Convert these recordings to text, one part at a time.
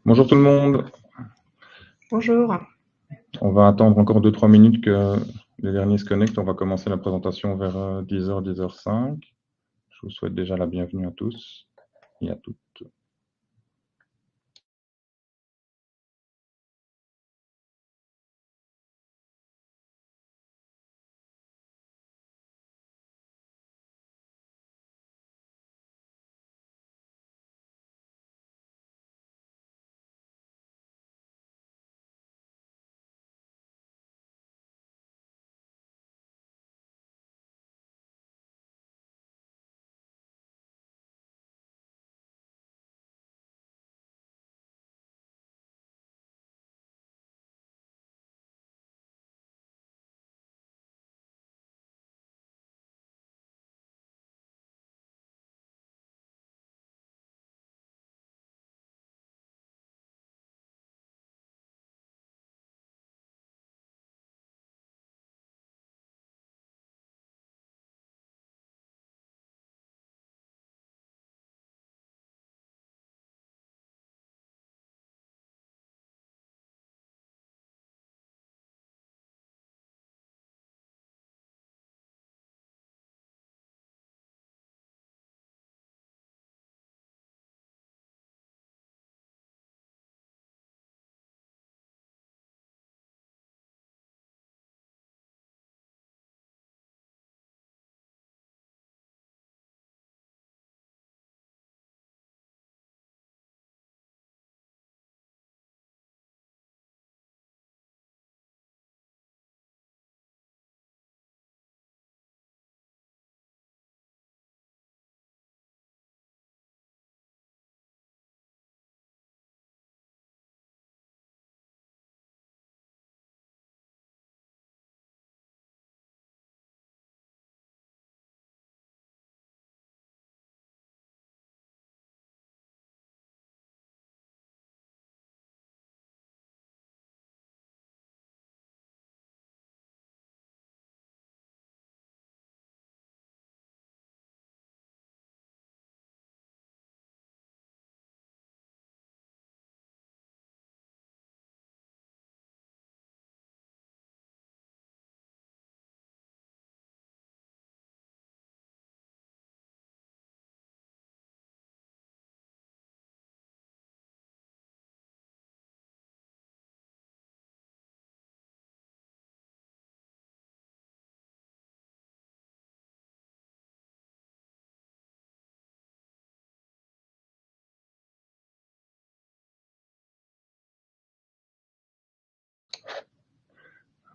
Bonjour tout le monde. Bonjour. On va attendre encore 2-3 minutes que les derniers se connectent. On va commencer la présentation vers 10h, 10h05. Je vous souhaite déjà la bienvenue à tous et à toutes.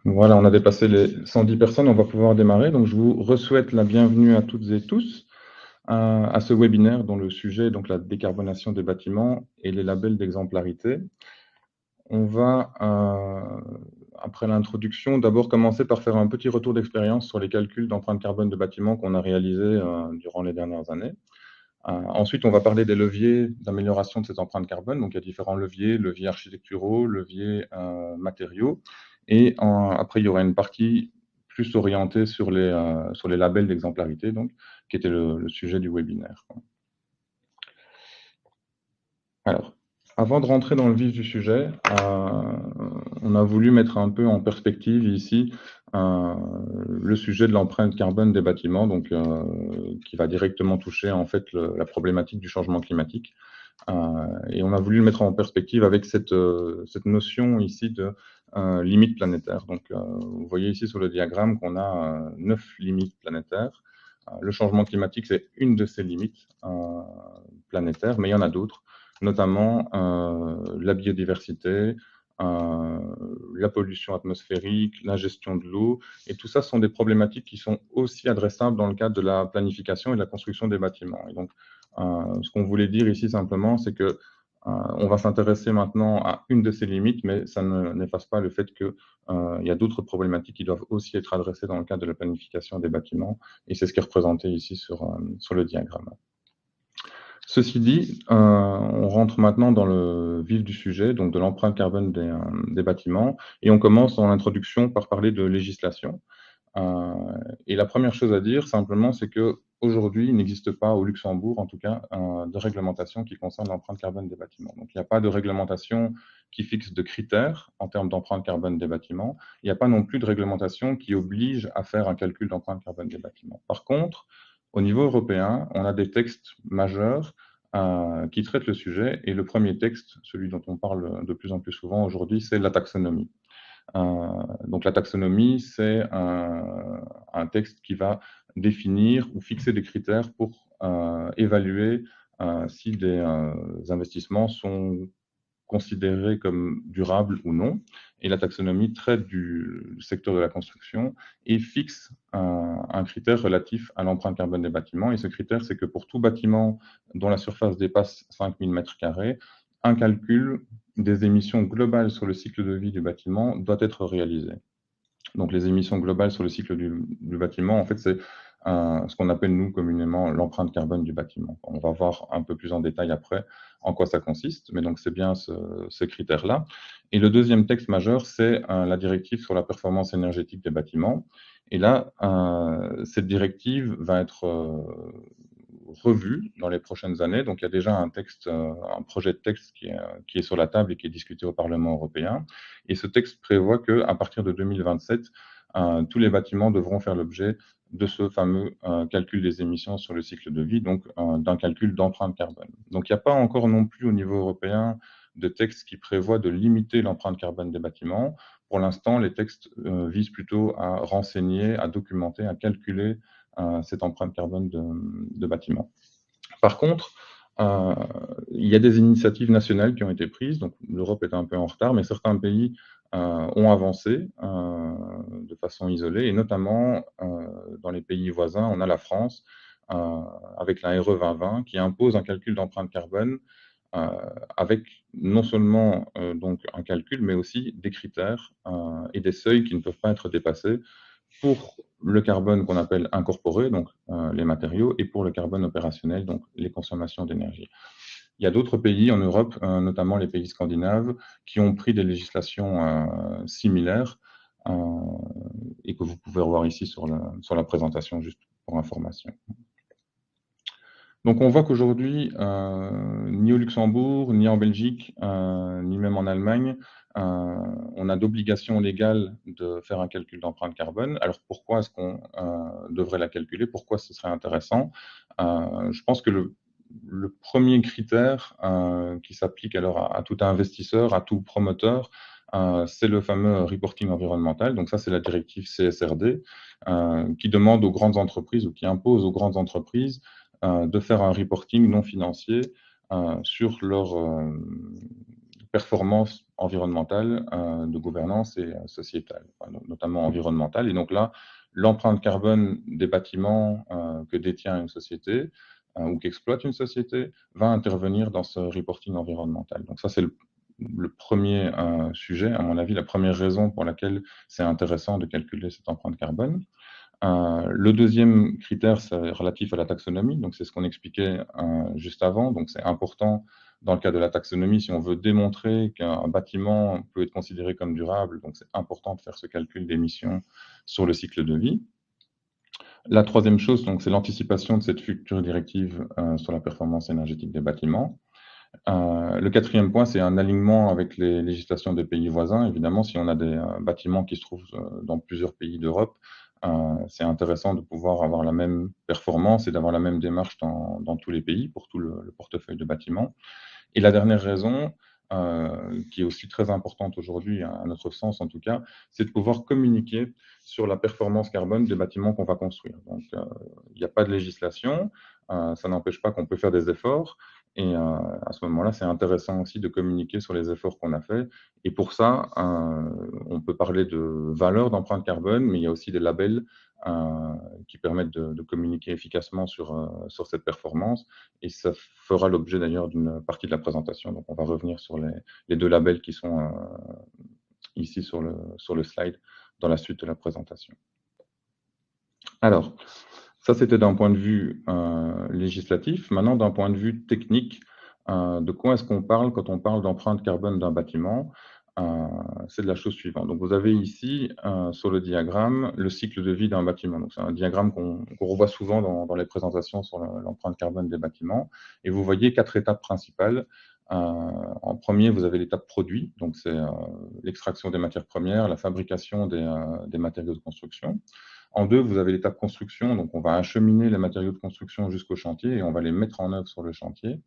Voilà, on a dépassé les 110 personnes, on va pouvoir démarrer. Donc, je vous souhaite la bienvenue à toutes et tous à ce webinaire dont le sujet est donc la décarbonation des bâtiments et les labels d'exemplarité. On va, après l'introduction, d'abord commencer par faire un petit retour d'expérience sur les calculs d'empreinte carbone de bâtiments qu'on a réalisés durant les dernières années. Ensuite, on va parler des leviers d'amélioration de ces empreintes carbone. Donc, il y a différents leviers architecturaux, leviers matériaux. Et après, il y aura une partie plus orientée sur les labels d'exemplarité, donc, qui était le sujet du webinaire. Alors, avant de rentrer dans le vif du sujet, on a voulu mettre un peu en perspective ici le sujet de l'empreinte carbone des bâtiments, donc, qui va directement toucher en fait la problématique du changement climatique. Et on a voulu le mettre en perspective avec cette notion ici de limite planétaire. Donc, vous voyez ici sur le diagramme qu'on a 9 limites planétaires. Le changement climatique, c'est une de ces limites planétaires, mais il y en a d'autres, notamment la biodiversité, la pollution atmosphérique, la gestion de l'eau, et tout ça sont des problématiques qui sont aussi adressables dans le cadre de la planification et de la construction des bâtiments. Et donc, ce qu'on voulait dire ici simplement, c'est que on va s'intéresser maintenant à une de ces limites, mais ça n'efface pas le fait qu'il y a d'autres problématiques qui doivent aussi être adressées dans le cadre de la planification des bâtiments, et c'est ce qui est représenté ici sur le diagramme. Ceci dit, on rentre maintenant dans le vif du sujet, donc de l'empreinte carbone des bâtiments, et on commence en introduction par parler de législation. Et la première chose à dire, simplement, c'est que aujourd'hui, il n'existe pas au Luxembourg, en tout cas, de réglementation qui concerne l'empreinte carbone des bâtiments. Donc, il n'y a pas de réglementation qui fixe de critères en termes d'empreinte carbone des bâtiments. Il n'y a pas non plus de réglementation qui oblige à faire un calcul d'empreinte carbone des bâtiments. Par contre, au niveau européen, on a des textes majeurs qui traitent le sujet. Et le premier texte, celui dont on parle de plus en plus souvent aujourd'hui, c'est la taxonomie. Donc la taxonomie, c'est un texte qui va définir ou fixer des critères pour évaluer si des investissements sont considérés comme durables ou non. Et la taxonomie traite du secteur de la construction et fixe un critère relatif à l'empreinte carbone des bâtiments. Et ce critère, c'est que pour tout bâtiment dont la surface dépasse 5000 m², un calcul des émissions globales sur le cycle de vie du bâtiment doit être réalisé. Donc les émissions globales sur le cycle du bâtiment, en fait, c'est ce qu'on appelle nous communément l'empreinte carbone du bâtiment. On va voir un peu plus en détail après en quoi ça consiste, mais donc c'est bien ce critère-là. Et le deuxième texte majeur, c'est la directive sur la performance énergétique des bâtiments. Et là, cette directive va être revue dans les prochaines années. Donc il y a déjà un projet de texte qui est sur la table et qui est discuté au Parlement européen. Et ce texte prévoit qu'à partir de 2027, tous les bâtiments devront faire l'objet de ce fameux calcul des émissions sur le cycle de vie, donc d'un calcul d'empreinte carbone. Donc il n'y a pas encore non plus au niveau européen de texte qui prévoit de limiter l'empreinte carbone des bâtiments. Pour l'instant, les textes visent plutôt à renseigner, à documenter, à calculer cette empreinte carbone de bâtiments. Par contre, il y a des initiatives nationales qui ont été prises, donc l'Europe est un peu en retard, mais certains pays ont avancé de façon isolée, et notamment dans les pays voisins, on a la France avec la RE 2020 qui impose un calcul d'empreinte carbone avec non seulement donc un calcul, mais aussi des critères et des seuils qui ne peuvent pas être dépassés pour le carbone qu'on appelle incorporé, donc les matériaux, et pour le carbone opérationnel, donc les consommations d'énergie. Il y a d'autres pays en Europe, notamment les pays scandinaves, qui ont pris des législations similaires et que vous pouvez revoir ici sur la présentation, juste pour information. Donc on voit qu'aujourd'hui, ni au Luxembourg, ni en Belgique, ni même en Allemagne, on a d'obligation légale de faire un calcul d'empreinte carbone. Alors pourquoi est-ce qu'on devrait la calculer? Pourquoi ce serait intéressant? Je pense que le premier critère qui s'applique alors à tout investisseur, à tout promoteur, c'est le fameux reporting environnemental. Donc ça, c'est la directive CSRD qui demande aux grandes entreprises ou qui impose aux grandes entreprises de faire un reporting non financier sur leur performance environnementale, de gouvernance et sociétale, notamment environnementale. Et donc là, l'empreinte carbone des bâtiments que détient une société ou qu'exploite une société va intervenir dans ce reporting environnemental. Donc ça, c'est le premier sujet, à mon avis, la première raison pour laquelle c'est intéressant de calculer cette empreinte carbone. Le deuxième critère, c'est relatif à la taxonomie, donc c'est ce qu'on expliquait juste avant. Donc c'est important dans le cas de la taxonomie, si on veut démontrer qu'un bâtiment peut être considéré comme durable, donc c'est important de faire ce calcul d'émissions sur le cycle de vie. La troisième chose, donc, c'est l'anticipation de cette future directive sur la performance énergétique des bâtiments. Le quatrième point, c'est un alignement avec les législations des pays voisins. Évidemment, si on a des bâtiments qui se trouvent dans plusieurs pays d'Europe, c'est intéressant de pouvoir avoir la même performance et d'avoir la même démarche dans tous les pays pour tout le portefeuille de bâtiments. Et la dernière raison, qui est aussi très importante aujourd'hui, à notre sens en tout cas, c'est de pouvoir communiquer sur la performance carbone des bâtiments qu'on va construire. Donc, il n'y a pas de législation, ça n'empêche pas qu'on peut faire des efforts, et à ce moment-là, c'est intéressant aussi de communiquer sur les efforts qu'on a faits. Et pour ça, on peut parler de valeur d'empreinte carbone, mais il y a aussi des labels qui permettent de communiquer efficacement sur cette performance. Et ça fera l'objet d'ailleurs d'une partie de la présentation. Donc on va revenir sur les deux labels qui sont ici sur le slide dans la suite de la présentation. Alors, ça c'était d'un point de vue législatif. Maintenant, d'un point de vue technique, de quoi est-ce qu'on parle quand on parle d'empreinte carbone d'un bâtiment? c'est de la chose suivante. Donc, vous avez ici, sur le diagramme, le cycle de vie d'un bâtiment. Donc, c'est un diagramme qu'on revoit souvent dans les présentations sur l'empreinte carbone des bâtiments. Et vous voyez 4 étapes principales. En premier, vous avez l'étape produit. Donc, c'est l'extraction des matières premières, la fabrication des matériaux de construction. En deux, vous avez l'étape construction. Donc, on va acheminer les matériaux de construction jusqu'au chantier et on va les mettre en œuvre sur le chantier.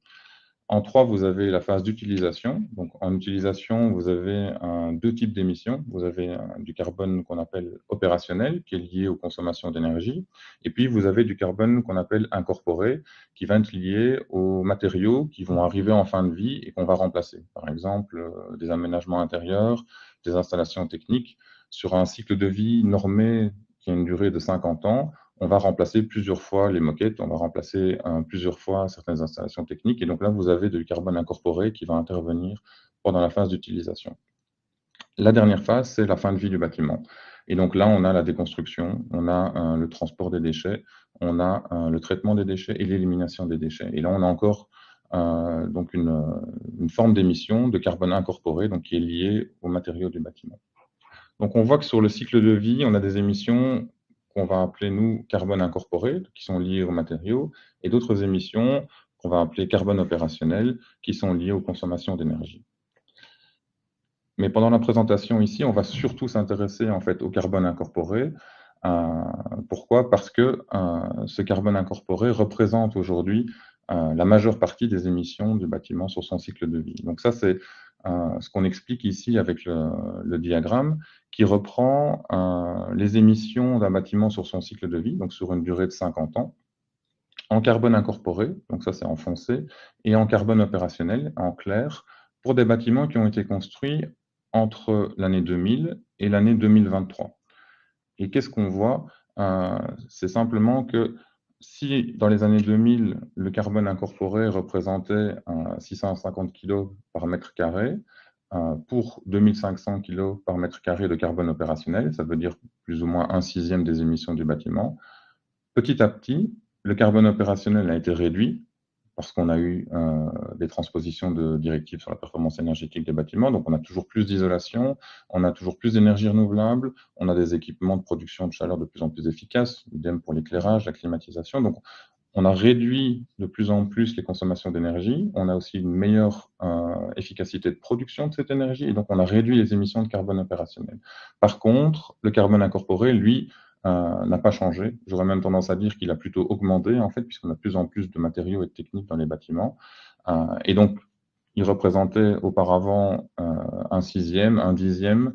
En 3, vous avez la phase d'utilisation. Donc, en utilisation, vous avez deux types d'émissions. Vous avez du carbone qu'on appelle opérationnel, qui est lié aux consommations d'énergie. Et puis, vous avez du carbone qu'on appelle incorporé, qui va être lié aux matériaux qui vont arriver en fin de vie et qu'on va remplacer. Par exemple, des aménagements intérieurs, des installations techniques. Sur un cycle de vie normé qui a une durée de 50 ans, on va remplacer plusieurs fois les moquettes, on va remplacer plusieurs fois certaines installations techniques. Et donc là, vous avez du carbone incorporé qui va intervenir pendant la phase d'utilisation. La dernière phase, c'est la fin de vie du bâtiment. Et donc là, on a la déconstruction, on a le transport des déchets, on a le traitement des déchets et l'élimination des déchets. Et là, on a encore donc une forme d'émission de carbone incorporé donc qui est liée aux matériaux du bâtiment. Donc, on voit que sur le cycle de vie, on a des émissions qu'on va appeler, nous, carbone incorporé, qui sont liées aux matériaux, et d'autres émissions qu'on va appeler carbone opérationnel, qui sont liées aux consommations d'énergie. Mais pendant la présentation ici, on va surtout s'intéresser en fait au carbone incorporé. Pourquoi? Parce que ce carbone incorporé représente aujourd'hui la majeure partie des émissions du bâtiment sur son cycle de vie. Donc ça, c'est ce qu'on explique ici avec le diagramme qui reprend les émissions d'un bâtiment sur son cycle de vie, donc sur une durée de 50 ans, en carbone incorporé, donc ça c'est en foncé, et en carbone opérationnel, en clair, pour des bâtiments qui ont été construits entre l'année 2000 et l'année 2023. Et qu'est-ce qu'on voit? C'est simplement que si dans les années 2000, le carbone incorporé représentait 650 kg par mètre carré, pour 2500 kg par mètre carré de carbone opérationnel, ça veut dire plus ou moins un sixième des émissions du bâtiment, petit à petit, le carbone opérationnel a été réduit parce qu'on a eu des transpositions de directives sur la performance énergétique des bâtiments. Donc, on a toujours plus d'isolation, on a toujours plus d'énergie renouvelable, on a des équipements de production de chaleur de plus en plus efficaces, idem pour l'éclairage, la climatisation. Donc, on a réduit de plus en plus les consommations d'énergie, on a aussi une meilleure efficacité de production de cette énergie, et donc on a réduit les émissions de carbone opérationnel. Par contre, le carbone incorporé, lui, n'a pas changé. J'aurais même tendance à dire qu'il a plutôt augmenté, en fait, puisqu'on a de plus en plus de matériaux et de techniques dans les bâtiments. Et donc, il représentait auparavant un sixième, un dixième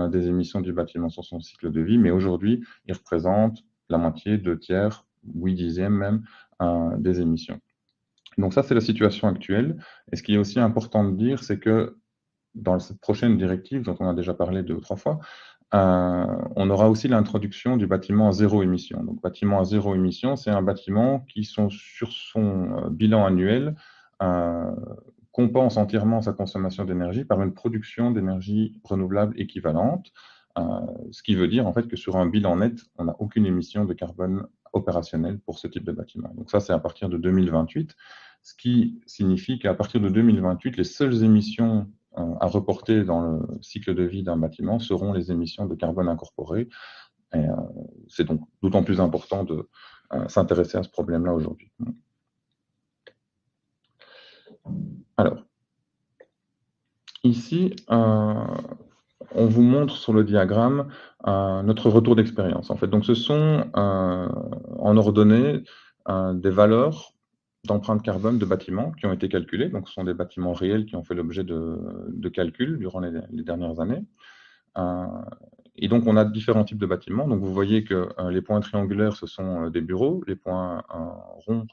des émissions du bâtiment sur son cycle de vie, mais aujourd'hui, il représente la moitié, deux tiers, 8/10 même des émissions. Donc ça, c'est la situation actuelle. Et ce qui est aussi important de dire, c'est que dans cette prochaine directive, dont on a déjà parlé 2 ou 3 fois, on aura aussi l'introduction du bâtiment à zéro émission. Donc, bâtiment à zéro émission, c'est un bâtiment qui, sur son bilan annuel, compense entièrement sa consommation d'énergie par une production d'énergie renouvelable équivalente, ce qui veut dire en fait que sur un bilan net, on n'a aucune émission de carbone opérationnelle pour ce type de bâtiment. Donc ça, c'est à partir de 2028, ce qui signifie qu'à partir de 2028, les seules émissions à reporter dans le cycle de vie d'un bâtiment seront les émissions de carbone incorporé. Et c'est donc d'autant plus important de s'intéresser à ce problème-là aujourd'hui. Alors, ici, on vous montre sur le diagramme notre retour d'expérience. En fait, donc ce sont en ordonnée des valeurs d'empreinte carbone de bâtiments qui ont été calculées. Donc, ce sont des bâtiments réels qui ont fait l'objet de calculs durant les dernières années. Et donc, on a différents types de bâtiments. Donc, vous voyez que les points triangulaires, ce sont des bureaux, les points ronds,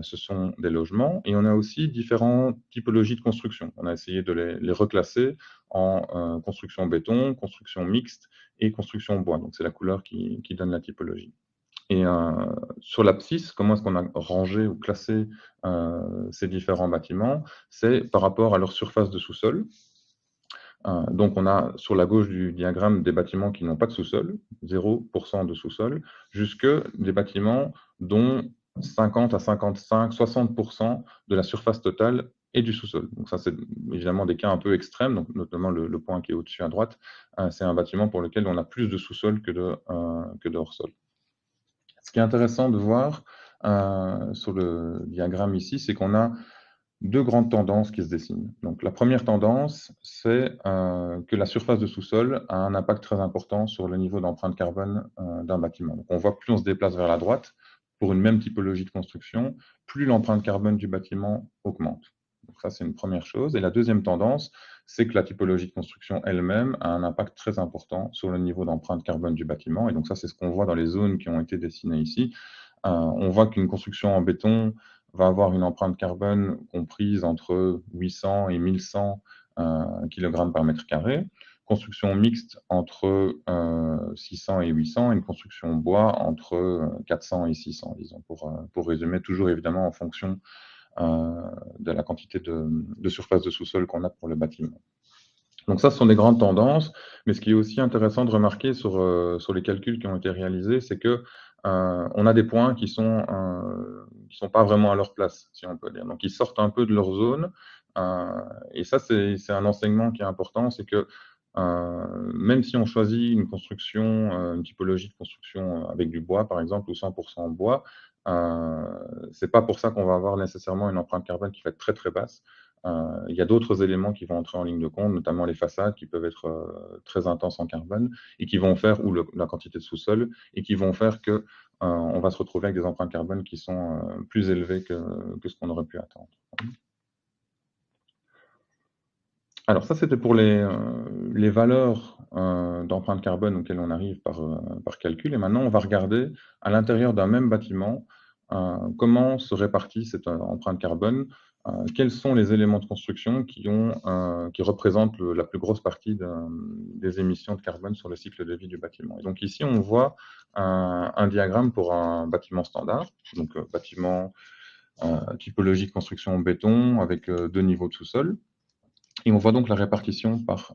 ce sont des logements. Et on a aussi différentes typologies de construction. On a essayé de les reclasser en construction béton, construction mixte et construction bois. Donc, c'est la couleur qui donne la typologie. Et sur l'abscisse, comment est-ce qu'on a rangé ou classé ces différents bâtiments? C'est par rapport à leur surface de sous-sol. Donc, on a sur la gauche du diagramme des bâtiments qui n'ont pas de sous-sol, 0% de sous-sol, jusque des bâtiments dont 50 à 55, 60% de la surface totale et du sous-sol. Donc ça, c'est évidemment des cas un peu extrêmes, donc notamment le point qui est au-dessus à droite, c'est un bâtiment pour lequel on a plus de sous-sol que de hors-sol. Ce qui est intéressant de voir sur le diagramme ici, c'est qu'on a deux grandes tendances qui se dessinent. Donc la première tendance, c'est que la surface de sous-sol a un impact très important sur le niveau d'empreinte carbone d'un bâtiment. Donc on voit plus on se déplace vers la droite pour une même typologie de construction, plus l'empreinte carbone du bâtiment augmente. Donc ça, c'est une première chose. Et la deuxième tendance, c'est que la typologie de construction elle-même a un impact très important sur le niveau d'empreinte carbone du bâtiment. Et donc ça, c'est ce qu'on voit dans les zones qui ont été dessinées ici. On voit qu'une construction en béton va avoir une empreinte carbone comprise entre 800 et 1100 kg par mètre carré. Construction mixte entre 600 et 800, et une construction bois entre 400 et 600, disons, pour résumer, toujours évidemment en fonction de la quantité de surface de sous-sol qu'on a pour le bâtiment. Donc ça, ce sont des grandes tendances, mais ce qui est aussi intéressant de remarquer sur les calculs qui ont été réalisés, c'est que on a des points qui sont pas vraiment à leur place, si on peut dire. Donc ils sortent un peu de leur zone, et ça, c'est un enseignement qui est important, c'est que même si on choisit une construction, une typologie de construction avec du bois, par exemple, ou 100% bois, c'est pas pour ça qu'on va avoir nécessairement une empreinte carbone qui va être très très basse. Il y a d'autres éléments qui vont entrer en ligne de compte, notamment les façades qui peuvent être très intenses en carbone et qui vont faire, ou la quantité de sous-sol, et qui vont faire que on va se retrouver avec des empreintes carbone qui sont plus élevées que ce qu'on aurait pu attendre. Alors ça, c'était pour les valeurs d'empreinte carbone auxquelles on arrive par calcul. Et maintenant, on va regarder à l'intérieur d'un même bâtiment comment se répartit cette empreinte carbone, quels sont les éléments de construction qui représentent la plus grosse partie des émissions de carbone sur le cycle de vie du bâtiment. Et donc ici, on voit un diagramme pour un bâtiment standard, donc bâtiment typologie de construction en béton avec 2 niveaux de sous-sol. Et on voit donc la répartition par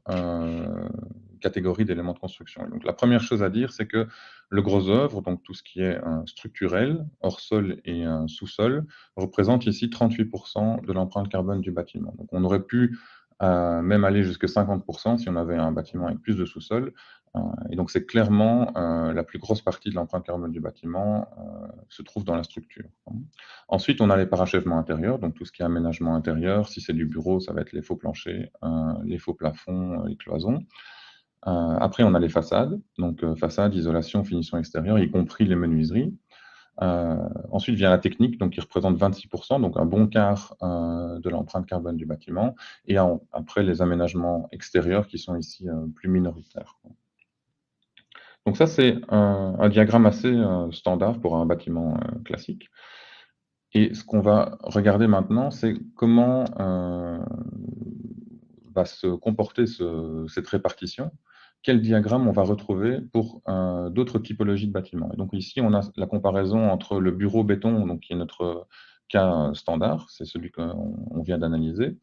catégorie d'éléments de construction. Et donc la première chose à dire, c'est que le gros œuvre, donc tout ce qui est structurel, hors sol et sous-sol, représente ici 38% de l'empreinte carbone du bâtiment. Donc on aurait pu même aller jusqu'à 50% si on avait un bâtiment avec plus de sous-sol. Et donc c'est clairement la plus grosse partie de l'empreinte carbone du bâtiment se trouve dans la structure. Ensuite, on a les parachèvements intérieurs, donc tout ce qui est aménagement intérieur. Si c'est du bureau, ça va être les faux planchers, les faux plafonds, les cloisons. Après, on a les façades, donc façade, isolation, finition extérieure, y compris les menuiseries. Ensuite vient la technique, donc qui représente 26%, donc un bon quart de l'empreinte carbone du bâtiment. Et après, les aménagements extérieurs qui sont ici plus minoritaires. Donc ça, c'est un diagramme assez standard pour un bâtiment classique. Et ce qu'on va regarder maintenant, c'est comment va se comporter cette répartition. Quel diagramme on va retrouver pour d'autres typologies de bâtiments. Et donc ici, on a la comparaison entre le bureau béton, donc qui est notre cas standard, c'est celui qu'on vient d'analyser.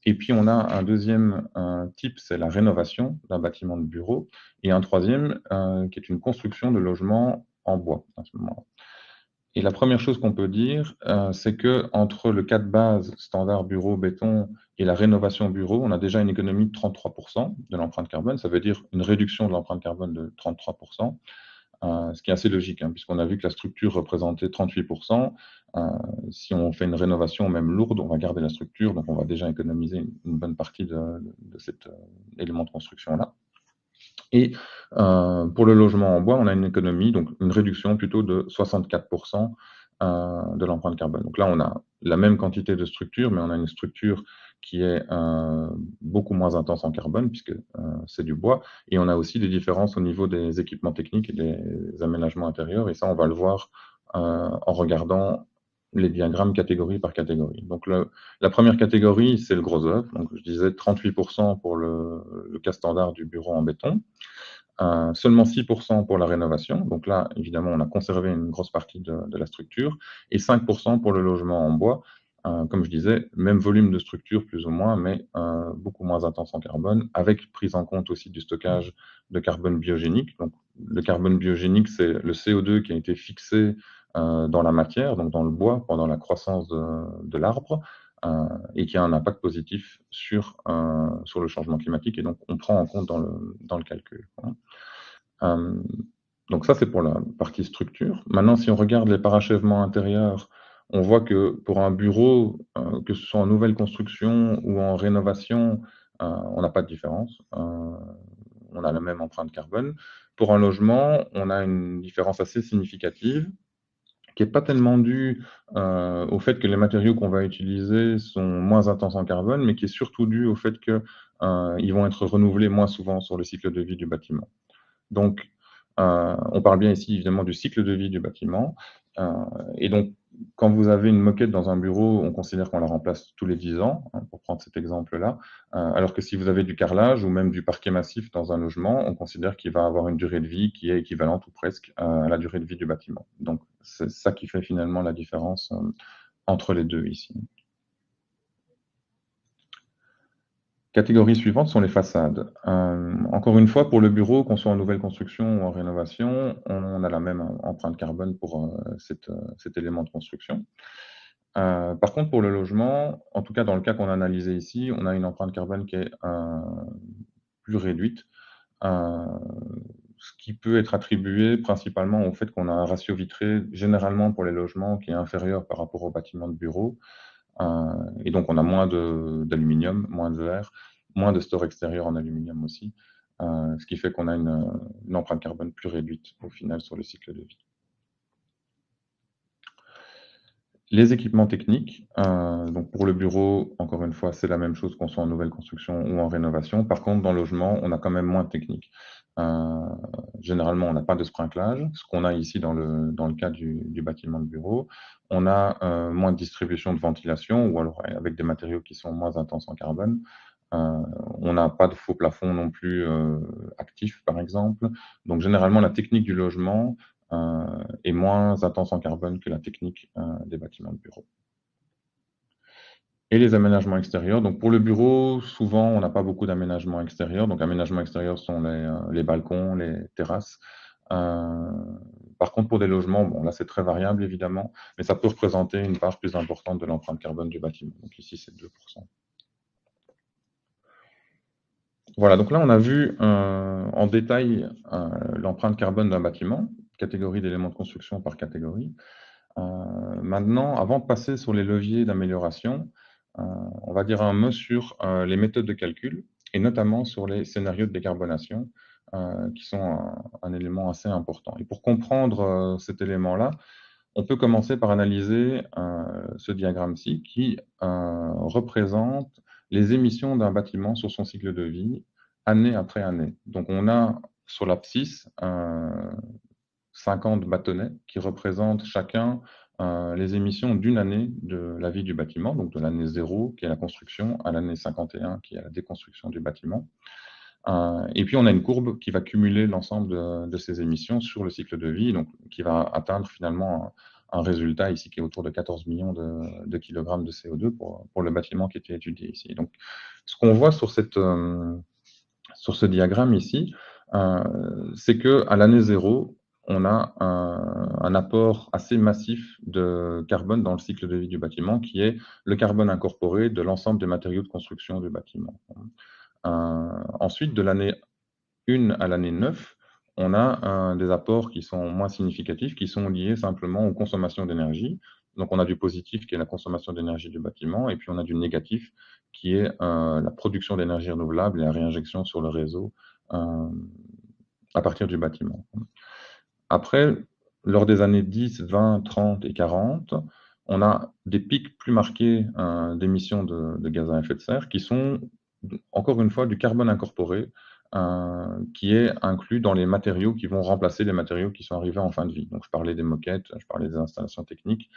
Et puis on a un deuxième type, c'est la rénovation d'un bâtiment de bureau, et un troisième qui est une construction de logements en bois à ce moment-là. Et la première chose qu'on peut dire, c'est que entre le cas de base standard bureau béton et la rénovation bureau, on a déjà une économie de 33% de l'empreinte carbone. Ça veut dire une réduction de l'empreinte carbone de 33%, ce qui est assez logique, hein, puisqu'on a vu que la structure représentait 38%. Si on fait une rénovation même lourde, on va garder la structure, donc on va déjà économiser une bonne partie de cet élément de construction-là. Et pour le logement en bois, on a une économie, donc une réduction plutôt de 64% de l'empreinte carbone. Donc là, on a la même quantité de structure, mais on a une structure qui est beaucoup moins intense en carbone, puisque c'est du bois. Et on a aussi des différences au niveau des équipements techniques et des aménagements intérieurs. Et ça, on va le voir en regardant les diagrammes catégorie par catégorie. Donc la première catégorie, c'est le gros œuvre. Donc je disais 38% pour le cas standard du bureau en béton. Seulement 6% pour la rénovation. Donc là, évidemment, on a conservé une grosse partie de la structure. Et 5% pour le logement en bois. Comme je disais, même volume de structure plus ou moins, mais beaucoup moins intense en carbone, avec prise en compte aussi du stockage de carbone biogénique. Donc, le carbone biogénique, c'est le CO2 qui a été fixé dans la matière, donc dans le bois, pendant la croissance de l'arbre, et qui a un impact positif sur le changement climatique, et donc on prend en compte dans le calcul. Donc ça, c'est pour la partie structure. Maintenant, si on regarde les parachèvements intérieurs, on voit que pour un bureau, que ce soit en nouvelle construction ou en rénovation, on n'a pas de différence. On a la même empreinte carbone. Pour un logement, on a une différence assez significative, qui n'est pas tellement due au fait que les matériaux qu'on va utiliser sont moins intenses en carbone, mais qui est surtout due au fait qu'ils vont être renouvelés moins souvent sur le cycle de vie du bâtiment. Donc, on parle bien ici évidemment du cycle de vie du bâtiment. Et donc, quand vous avez une moquette dans un bureau, on considère qu'on la remplace tous les 10 ans, pour prendre cet exemple-là. Alors que si vous avez du carrelage ou même du parquet massif dans un logement, on considère qu'il va avoir une durée de vie qui est équivalente ou presque à la durée de vie du bâtiment. Donc, c'est ça qui fait finalement la différence entre les deux ici. Catégorie suivante sont les façades. Encore une fois, pour le bureau, qu'on soit en nouvelle construction ou en rénovation, on a la même empreinte carbone pour cet élément de construction. Par contre, pour le logement, en tout cas dans le cas qu'on a analysé ici, on a une empreinte carbone qui est plus réduite, ce qui peut être attribué principalement au fait qu'on a un ratio vitré, généralement pour les logements, qui est inférieur par rapport aux bâtiments de bureaux. Et donc, on a moins d'aluminium, moins de verre, moins de stores extérieurs en aluminium aussi, ce qui fait qu'on a une empreinte carbone plus réduite au final sur le cycle de vie. Les équipements techniques, donc pour le bureau, encore une fois, c'est la même chose qu'on soit en nouvelle construction ou en rénovation. Par contre, dans le logement, on a quand même moins de technique. Généralement, on n'a pas de sprinklage, ce qu'on a ici dans le cas du bâtiment de bureau. On a moins de distribution de ventilation, ou alors avec des matériaux qui sont moins intenses en carbone. On n'a pas de faux plafond non plus actifs, par exemple. Donc, généralement, la technique du logement est moins intense en carbone que la technique des bâtiments de bureau. Et les aménagements extérieurs. Donc pour le bureau, souvent, on n'a pas beaucoup d'aménagements extérieurs. Donc aménagements extérieurs sont les balcons, les terrasses. Par contre, pour des logements, bon, là, c'est très variable, évidemment, mais ça peut représenter une part plus importante de l'empreinte carbone du bâtiment. Donc ici, c'est 2%. Voilà, donc là, on a vu en détail l'empreinte carbone d'un bâtiment, catégorie d'éléments de construction par catégorie. Maintenant, avant de passer sur les leviers d'amélioration, on va dire un mot sur les méthodes de calcul, et notamment sur les scénarios de décarbonation, qui sont un élément assez important. Et pour comprendre cet élément-là, on peut commencer par analyser ce diagramme-ci qui représente les émissions d'un bâtiment sur son cycle de vie, année après année. Donc on a sur l'abscisse 50 bâtonnets qui représentent chacun les émissions d'une année de la vie du bâtiment, donc de l'année 0 qui est la construction à l'année 51 qui est la déconstruction du bâtiment. Et puis on a une courbe qui va cumuler l'ensemble de ces émissions sur le cycle de vie, donc qui va atteindre finalement un résultat ici qui est autour de 14 millions de kilogrammes de CO2 pour le bâtiment qui était étudié ici. Donc ce qu'on voit sur ce diagramme ici, c'est qu'à l'année 0, on a un apport assez massif de carbone dans le cycle de vie du bâtiment, qui est le carbone incorporé de l'ensemble des matériaux de construction du bâtiment. Ensuite, de l'année 1 à l'année 9, on a des apports qui sont moins significatifs, qui sont liés simplement aux consommations d'énergie. Donc, on a du positif qui est la consommation d'énergie du bâtiment, et puis on a du négatif qui est la production d'énergie renouvelable et la réinjection sur le réseau à partir du bâtiment. Après, lors des années 10, 20, 30 et 40, on a des pics plus marqués d'émissions de gaz à effet de serre qui sont, encore une fois, du carbone incorporé qui est inclus dans les matériaux qui vont remplacer les matériaux qui sont arrivés en fin de vie. Donc, je parlais des moquettes, je parlais des installations techniques.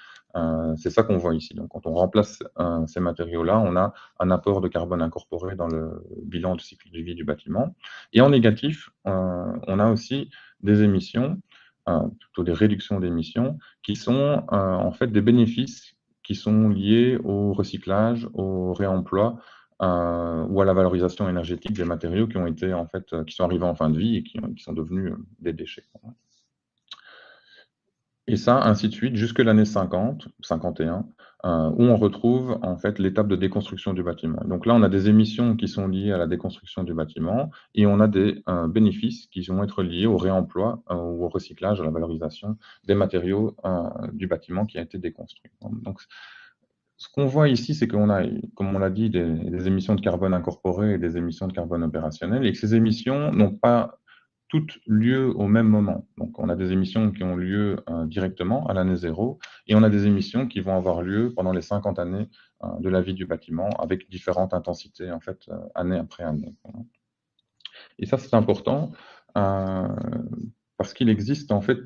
C'est ça qu'on voit ici. Donc, quand on remplace ces matériaux-là, on a un apport de carbone incorporé dans le bilan de cycle de vie du bâtiment. Et en négatif, on a aussi des émissions, plutôt des réductions d'émissions, qui sont en fait des bénéfices qui sont liés au recyclage, au réemploi, ou à la valorisation énergétique des matériaux qui ont été en fait, qui sont arrivés en fin de vie et qui sont devenus des déchets. Et ça, ainsi de suite, jusque l'année 50, 51, où on retrouve en fait l'étape de déconstruction du bâtiment. Donc là, on a des émissions qui sont liées à la déconstruction du bâtiment et on a des bénéfices qui vont être liés au réemploi ou au recyclage, à la valorisation des matériaux du bâtiment qui a été déconstruit. Donc, ce qu'on voit ici, c'est qu'on a, comme on l'a dit, des émissions de carbone incorporées et des émissions de carbone opérationnelles, et que ces émissions n'ont pas toutes lieu au même moment. Donc, on a des émissions qui ont lieu directement à l'année zéro, et on a des émissions qui vont avoir lieu pendant les 50 années de la vie du bâtiment, avec différentes intensités, en fait, année après année. Et ça, c'est important euh, parce qu'il existe en fait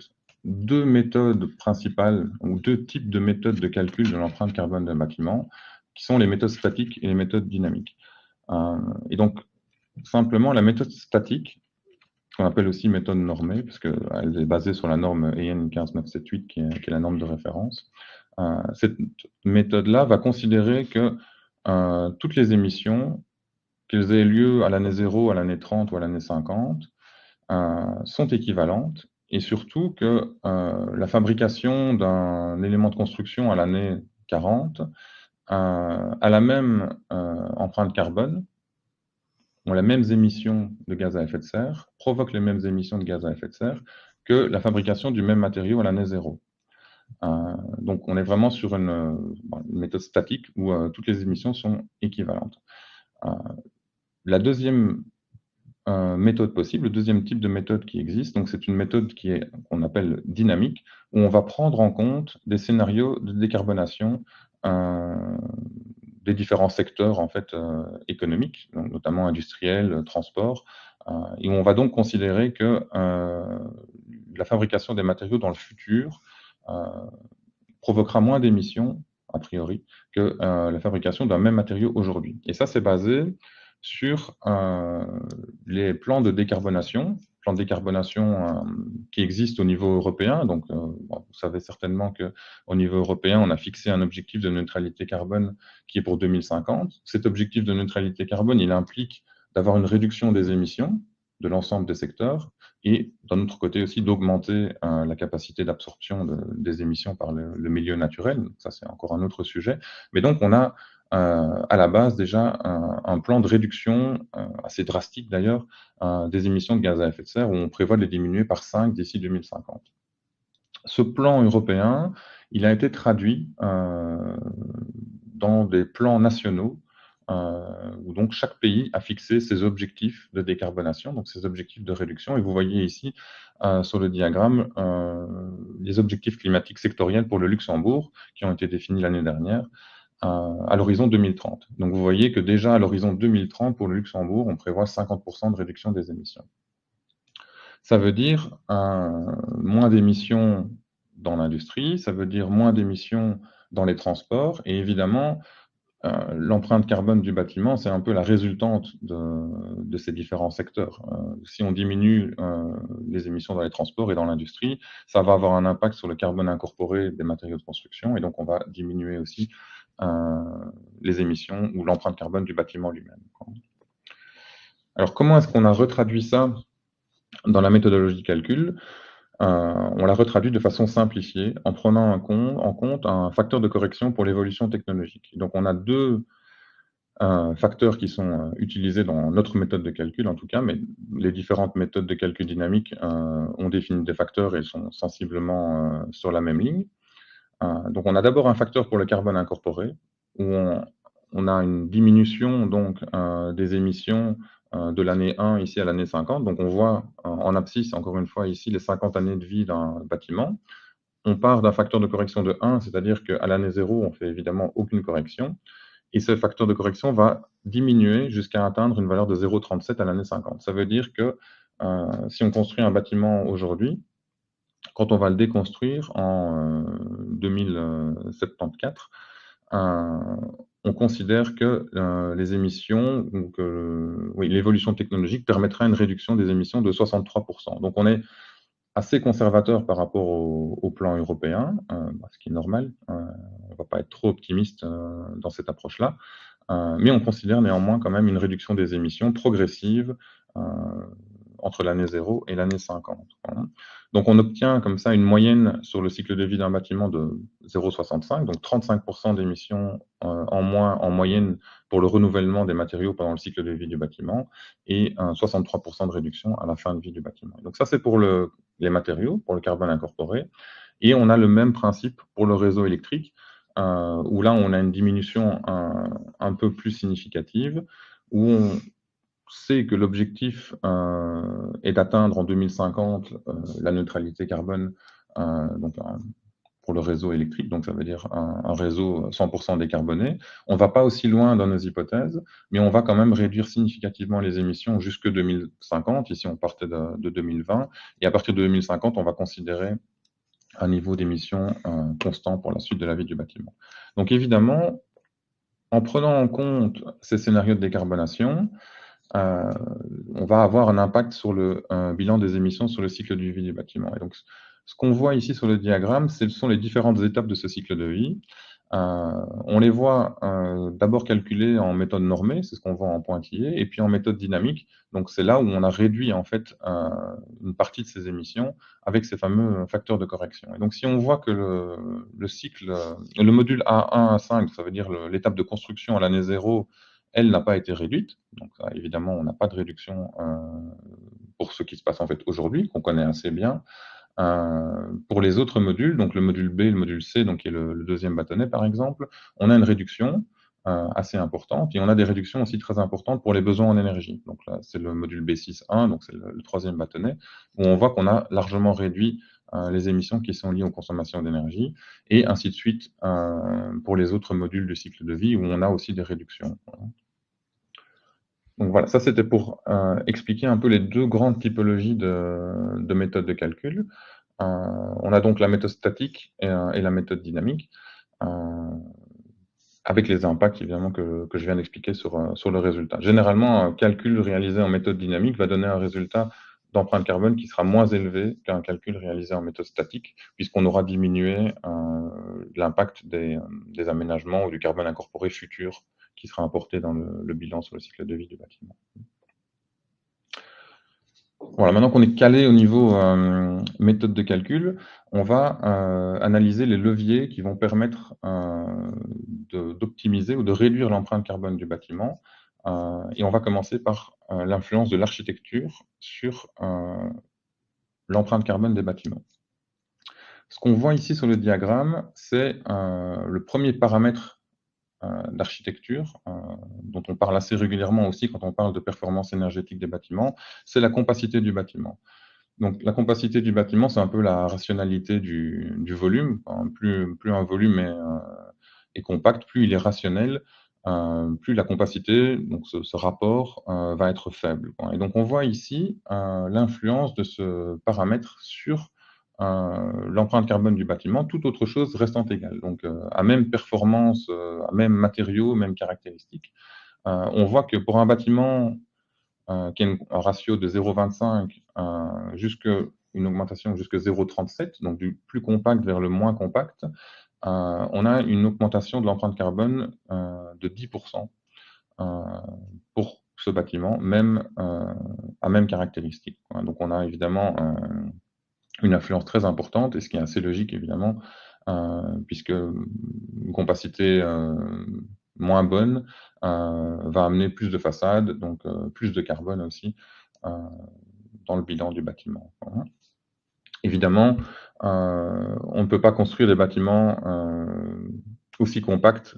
deux méthodes principales ou deux types de méthodes de calcul de l'empreinte carbone d'un bâtiment, qui sont les méthodes statiques et les méthodes dynamiques. Et donc, simplement, la méthode statique, qu'on appelle aussi méthode normée, parce qu'elle est basée sur la norme EN 15978, qui est la norme de référence. Cette méthode-là va considérer que toutes les émissions, qu'elles aient lieu à l'année 0, à l'année 30 ou à l'année 50, sont équivalentes, et surtout que la fabrication d'un élément de construction à l'année 40 a la même empreinte carbone, ont les mêmes émissions de gaz à effet de serre, provoquent les mêmes émissions de gaz à effet de serre que la fabrication du même matériau à l'année 0. Donc on est vraiment sur une méthode statique où toutes les émissions sont équivalentes. La deuxième méthode possible, le deuxième type de méthode qui existe, donc c'est une méthode qu'on appelle dynamique, où on va prendre en compte des scénarios de décarbonation des différents secteurs en fait économiques, donc notamment industriels, transport, et où on va donc considérer que la fabrication des matériaux dans le futur provoquera moins d'émissions, a priori, que la fabrication d'un même matériau aujourd'hui. Et ça, c'est basé sur les plans de décarbonation qui existent au niveau européen. Donc, bon, vous savez certainement qu'au niveau européen, on a fixé un objectif de neutralité carbone qui est pour 2050. Cet objectif de neutralité carbone, il implique d'avoir une réduction des émissions de l'ensemble des secteurs et d'un autre côté aussi d'augmenter la capacité d'absorption des émissions par le milieu naturel. Ça, c'est encore un autre sujet. Mais donc, on a à la base déjà un plan de réduction assez drastique d'ailleurs des émissions de gaz à effet de serre où on prévoit de les diminuer par 5 d'ici 2050. Ce plan européen, il a été traduit dans des plans nationaux où donc chaque pays a fixé ses objectifs de décarbonation, donc ses objectifs de réduction. Et vous voyez ici sur le diagramme les objectifs climatiques sectoriels pour le Luxembourg qui ont été définis l'année dernière à l'horizon 2030. Donc vous voyez que déjà à l'horizon 2030 pour le Luxembourg, on prévoit 50% de réduction des émissions. Ça veut dire moins d'émissions dans l'industrie, ça veut dire moins d'émissions dans les transports, et évidemment, l'empreinte carbone du bâtiment, c'est un peu la résultante de ces différents secteurs. Si on diminue les émissions dans les transports et dans l'industrie, ça va avoir un impact sur le carbone incorporé des matériaux de construction, et donc on va diminuer aussi les émissions ou l'empreinte carbone du bâtiment lui-même. Alors comment est-ce qu'on a retraduit ça dans la méthodologie de calcul? On l'a retraduit de façon simplifiée en prenant en compte un facteur de correction pour l'évolution technologique. Donc on a deux facteurs qui sont utilisés dans notre méthode de calcul en tout cas, mais les différentes méthodes de calcul dynamique ont défini des facteurs et sont sensiblement sur la même ligne. Donc on a d'abord un facteur pour le carbone incorporé, où on a une diminution donc, des émissions de l'année 1 ici à l'année 50. Donc on voit en abscisse, encore une fois ici, les 50 années de vie d'un bâtiment. On part d'un facteur de correction de 1, c'est-à-dire qu'à l'année 0, on fait évidemment aucune correction. Et ce facteur de correction va diminuer jusqu'à atteindre une valeur de 0,37 à l'année 50. Ça veut dire que si on construit un bâtiment aujourd'hui, quand on va le déconstruire en 2074, on considère que les émissions, oui, l'évolution technologique permettra une réduction des émissions de 63%. Donc on est assez conservateur par rapport au plan européen, ce qui est normal. On ne va pas être trop optimiste dans cette approche-là, mais on considère néanmoins quand même une réduction des émissions progressive entre l'année 0 et l'année 50. Hein. Donc on obtient comme ça une moyenne sur le cycle de vie d'un bâtiment de 0,65, donc 35% d'émissions en moins en moyenne pour le renouvellement des matériaux pendant le cycle de vie du bâtiment et 63% de réduction à la fin de vie du bâtiment. Donc ça c'est pour les matériaux, pour le carbone incorporé. Et on a le même principe pour le réseau électrique, où là on a une diminution un peu plus significative, où on sait que l'objectif est d'atteindre en 2050 la neutralité carbone donc, pour le réseau électrique, donc ça veut dire un réseau 100% décarboné. On ne va pas aussi loin dans nos hypothèses, mais on va quand même réduire significativement les émissions jusque 2050. Ici, on partait de 2020, et à partir de 2050, on va considérer un niveau d'émission constant pour la suite de la vie du bâtiment. Donc évidemment, en prenant en compte ces scénarios de décarbonation, on va avoir un impact sur le bilan des émissions sur le cycle de vie du bâtiment. Et donc, ce qu'on voit ici sur le diagramme, ce sont les différentes étapes de ce cycle de vie. On les voit d'abord calculées en méthode normée, c'est ce qu'on voit en pointillé, et puis en méthode dynamique. Donc, c'est là où on a réduit en fait une partie de ces émissions avec ces fameux facteurs de correction. Et donc, si on voit que le cycle, le module A1 à 5, ça veut dire l'étape de construction à l'année 0, elle n'a pas été réduite. Donc, évidemment, on n'a pas de réduction pour ce qui se passe en fait aujourd'hui, qu'on connaît assez bien. Pour les autres modules, donc le module B, le module C, donc qui est le deuxième bâtonnet par exemple, on a une réduction assez importante et on a des réductions aussi très importantes pour les besoins en énergie. Donc là, c'est le module B6.1, donc c'est le troisième bâtonnet, où on voit qu'on a largement réduit les émissions qui sont liées aux consommations d'énergie, et ainsi de suite pour les autres modules du cycle de vie, où on a aussi des réductions. Donc voilà, ça c'était pour expliquer un peu les deux grandes typologies de méthodes de calcul. On a donc la méthode statique et la méthode dynamique, avec les impacts évidemment que je viens d'expliquer sur le résultat. Généralement, un calcul réalisé en méthode dynamique va donner un résultat d'empreinte carbone qui sera moins élevé qu'un calcul réalisé en méthode statique, puisqu'on aura diminué l'impact des aménagements ou du carbone incorporé futur qui sera importé dans le bilan sur le cycle de vie du bâtiment. Voilà, maintenant qu'on est calé au niveau méthode de calcul, on va analyser les leviers qui vont permettre d'optimiser ou de réduire l'empreinte carbone du bâtiment. Et on va commencer par l'influence de l'architecture sur l'empreinte carbone des bâtiments. Ce qu'on voit ici sur le diagramme, c'est le premier paramètre d'architecture, dont on parle assez régulièrement aussi quand on parle de performance énergétique des bâtiments, c'est la compacité du bâtiment. Donc la compacité du bâtiment, c'est un peu la rationalité du volume. Hein, plus un volume est compact, plus il est rationnel, plus la compacité, donc ce rapport, va être faible. Et donc on voit ici l'influence de ce paramètre sur l'empreinte carbone du bâtiment, toute autre chose restant égale. Donc, à même performance, à même matériaux, même caractéristiques. On voit que pour un bâtiment qui a un ratio de 0,25 jusqu'à une augmentation jusqu'à 0,37, donc du plus compact vers le moins compact, on a une augmentation de l'empreinte carbone de 10% pour ce bâtiment, même à même caractéristique. Donc, on a évidemment une influence très importante, et ce qui est assez logique évidemment, puisque une compacité moins bonne va amener plus de façades, donc plus de carbone aussi dans le bilan du bâtiment. Évidemment, on ne peut pas construire des bâtiments aussi compacts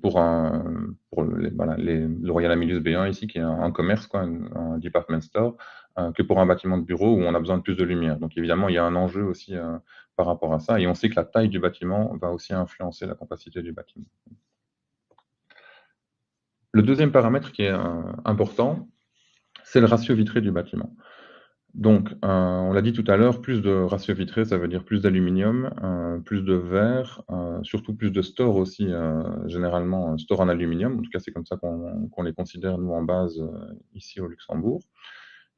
pour le Royal Amilius B1 ici, qui est un commerce, un department store, que pour un bâtiment de bureau où on a besoin de plus de lumière. Donc évidemment, il y a un enjeu aussi par rapport à ça, et on sait que la taille du bâtiment va aussi influencer la compacité du bâtiment. Le deuxième paramètre qui est important, c'est le ratio vitré du bâtiment. Donc, on l'a dit tout à l'heure, plus de ratio vitré, ça veut dire plus d'aluminium, plus de verre, surtout plus de stores aussi, généralement stores en aluminium. En tout cas, c'est comme ça qu'on les considère, nous, en base, ici au Luxembourg.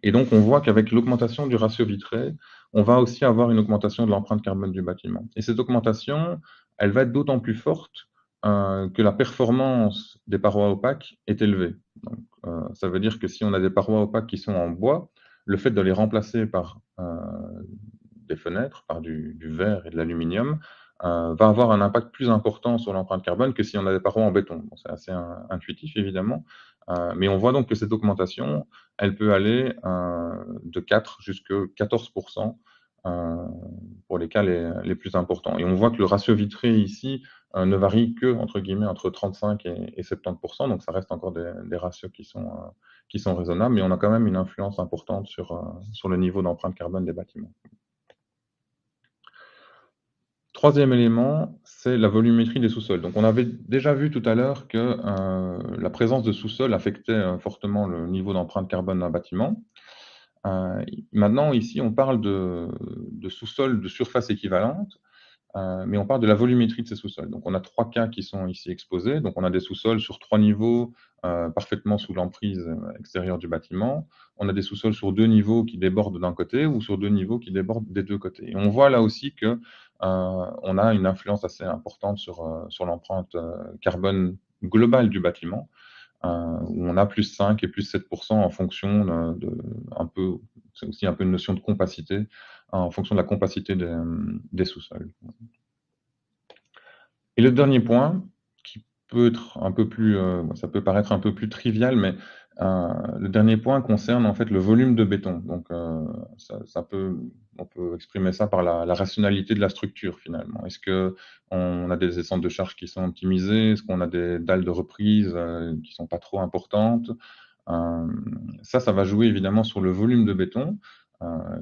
Et donc, on voit qu'avec l'augmentation du ratio vitré, on va aussi avoir une augmentation de l'empreinte carbone du bâtiment. Et cette augmentation, elle va être d'autant plus forte que la performance des parois opaques est élevée. Donc, ça veut dire que si on a des parois opaques qui sont en bois, le fait de les remplacer par des fenêtres, par du verre et de l'aluminium, va avoir un impact plus important sur l'empreinte carbone que si on a des parois en béton. Bon, c'est assez intuitif, évidemment, mais on voit donc que cette augmentation, elle peut aller de 4 jusqu'à 14% pour les cas les plus importants. Et on voit que le ratio vitré ici ne varie que, entre guillemets, entre 35 et 70%, donc ça reste encore des ratios qui sont raisonnables, mais on a quand même une influence importante sur le niveau d'empreinte carbone des bâtiments. Troisième élément, c'est la volumétrie des sous-sols. Donc on avait déjà vu tout à l'heure que la présence de sous-sol affectait fortement le niveau d'empreinte carbone d'un bâtiment. Maintenant, ici, on parle de sous-sol de surface équivalente, mais on parle de la volumétrie de ces sous-sols. Donc on a 3 cas qui sont ici exposés. Donc on a des sous-sols sur 3 niveaux, parfaitement sous l'emprise extérieure du bâtiment. On a des sous-sols sur 2 niveaux qui débordent d'un côté ou sur 2 niveaux qui débordent des 2 côtés. Et on voit là aussi que on a une influence assez importante sur l'empreinte carbone globale du bâtiment, où on a plus 5 et plus 7% en fonction un peu, c'est aussi un peu une notion de compacité, en fonction de la compacité des sous-sols. Et le dernier point, qui peut être un peu plus, ça peut paraître un peu plus trivial, mais le dernier point concerne en fait le volume de béton. Donc, on peut exprimer ça par la rationalité de la structure finalement. Est-ce qu'on a des centres de charge qui sont optimisés? Est-ce qu'on a des dalles de reprise qui sont pas trop importantes? Ça va jouer évidemment sur le volume de béton.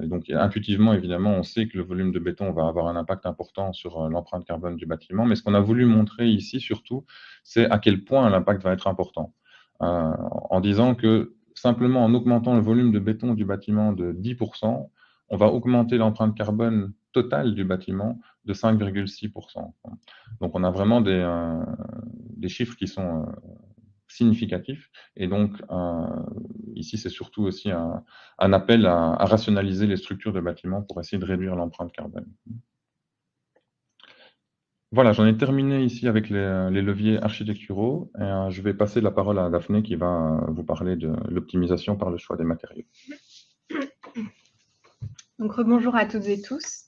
Et donc intuitivement, évidemment, on sait que le volume de béton va avoir un impact important sur l'empreinte carbone du bâtiment. Mais ce qu'on a voulu montrer ici, surtout, c'est à quel point l'impact va être important. En disant que simplement en augmentant le volume de béton du bâtiment de 10%, on va augmenter l'empreinte carbone totale du bâtiment de 5,6%. Donc on a vraiment des chiffres qui sont significatifs. Et donc, ici, c'est surtout aussi un appel à rationaliser les structures de bâtiments pour essayer de réduire l'empreinte carbone. Voilà, j'en ai terminé ici avec les leviers architecturaux. Et, je vais passer la parole à Daphné qui va vous parler de l'optimisation par le choix des matériaux. Donc, rebonjour à toutes et tous.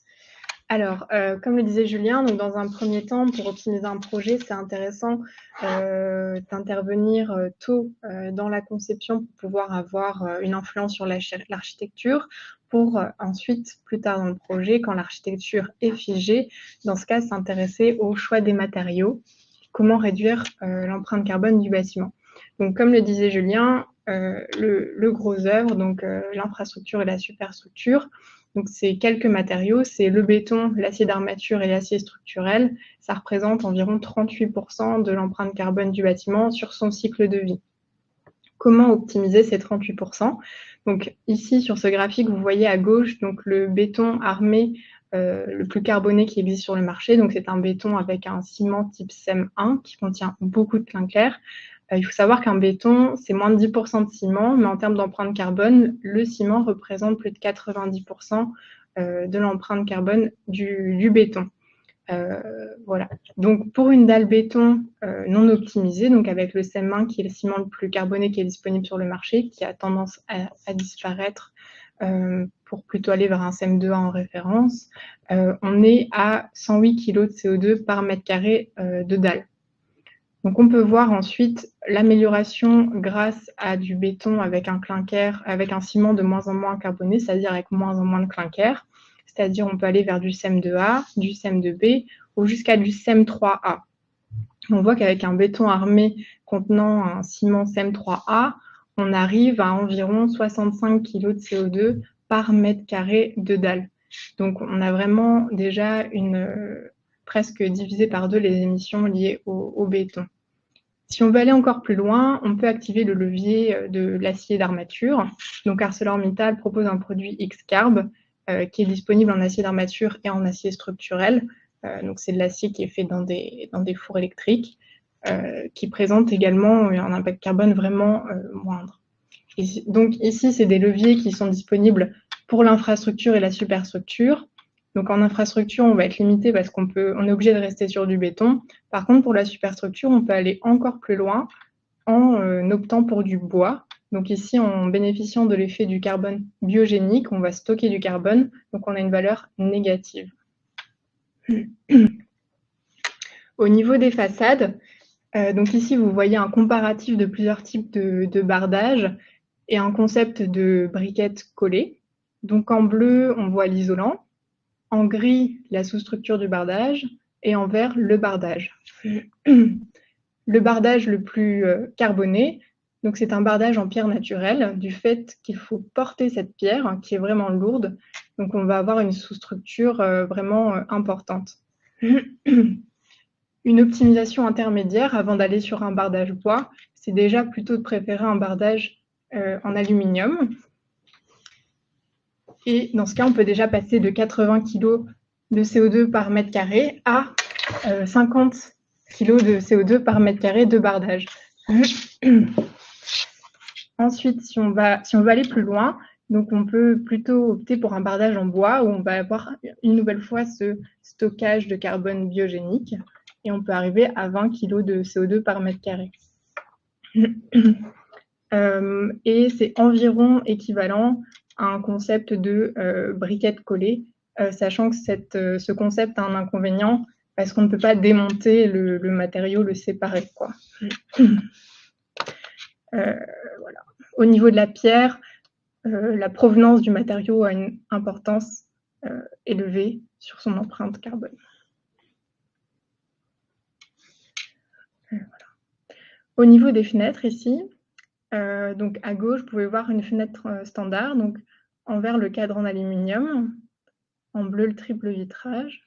Alors, comme le disait Julien, donc dans un premier temps, pour optimiser un projet, c'est intéressant d'intervenir tôt dans la conception pour pouvoir avoir une influence sur l'architecture, pour ensuite, plus tard dans le projet, quand l'architecture est figée, dans ce cas, s'intéresser au choix des matériaux, comment réduire l'empreinte carbone du bâtiment. Donc, comme le disait Julien, le gros œuvre, donc l'infrastructure et la superstructure. Donc, c'est quelques matériaux, c'est le béton, l'acier d'armature et l'acier structurel. Ça représente environ 38% de l'empreinte carbone du bâtiment sur son cycle de vie. Comment optimiser ces 38%? Donc, ici, sur ce graphique, vous voyez à gauche donc, le béton armé le plus carboné qui existe sur le marché. Donc, c'est un béton avec un ciment type CEM1 qui contient beaucoup de clinker. Il faut savoir qu'un béton, c'est moins de 10% de ciment, mais en termes d'empreinte carbone, le ciment représente plus de 90% de l'empreinte carbone du béton. Voilà. Donc, pour une dalle béton non optimisée, donc avec le CEM1 qui est le ciment le plus carboné qui est disponible sur le marché, qui a tendance à disparaître pour plutôt aller vers un CEM2A en référence, on est à 108 kg de CO2 par mètre carré de dalle. Donc, on peut voir ensuite l'amélioration grâce à du béton avec un clinker, avec un ciment de moins en moins carboné, c'est-à-dire avec moins en moins de clinker. C'est-à-dire on peut aller vers du CEM2A, du CEM2B ou jusqu'à du CEM3A. On voit qu'avec un béton armé contenant un ciment CEM3A, on arrive à environ 65 kg de CO2 par mètre carré de dalle. Donc, on a vraiment déjà presque divisé par 2 les émissions liées au béton. Si on veut aller encore plus loin, on peut activer le levier de l'acier d'armature. Donc, ArcelorMittal propose un produit X-Carb qui est disponible en acier d'armature et en acier structurel. Donc, c'est de l'acier qui est fait dans des fours électriques, qui présente également un impact carbone vraiment moindre. Et donc, ici, c'est des leviers qui sont disponibles pour l'infrastructure et la superstructure. Donc, en infrastructure, on va être limité parce qu'on est obligé de rester sur du béton. Par contre, pour la superstructure, on peut aller encore plus loin en optant pour du bois. Donc ici, en bénéficiant de l'effet du carbone biogénique, on va stocker du carbone, donc on a une valeur négative. Au niveau des façades, donc ici, vous voyez un comparatif de plusieurs types de bardage et un concept de briquettes collées. Donc en bleu, on voit l'isolant, en gris, la sous-structure du bardage, et en vert, le bardage. Le bardage le plus carboné, donc c'est un bardage en pierre naturelle, du fait qu'il faut porter cette pierre, hein, qui est vraiment lourde, donc on va avoir une sous-structure vraiment importante. Une optimisation intermédiaire avant d'aller sur un bardage bois, c'est déjà plutôt de préférer un bardage en aluminium. Et dans ce cas, on peut déjà passer de 80 kg de CO2 par mètre carré à 50 kg de CO2 par mètre carré de bardage. Ensuite, si on veut aller plus loin, donc on peut plutôt opter pour un bardage en bois où on va avoir une nouvelle fois ce stockage de carbone biogénique et on peut arriver à 20 kg de CO2 par mètre carré. Et c'est environ équivalent à un concept de briquette collée, sachant que ce concept a un inconvénient parce qu'on ne peut pas démonter le matériau, le séparer, quoi. Voilà. Au niveau de la pierre, la provenance du matériau a une importance élevée sur son empreinte carbone. Voilà. Au niveau des fenêtres ici, donc à gauche, vous pouvez voir une fenêtre standard, donc en vert le cadre en aluminium, en bleu le triple vitrage,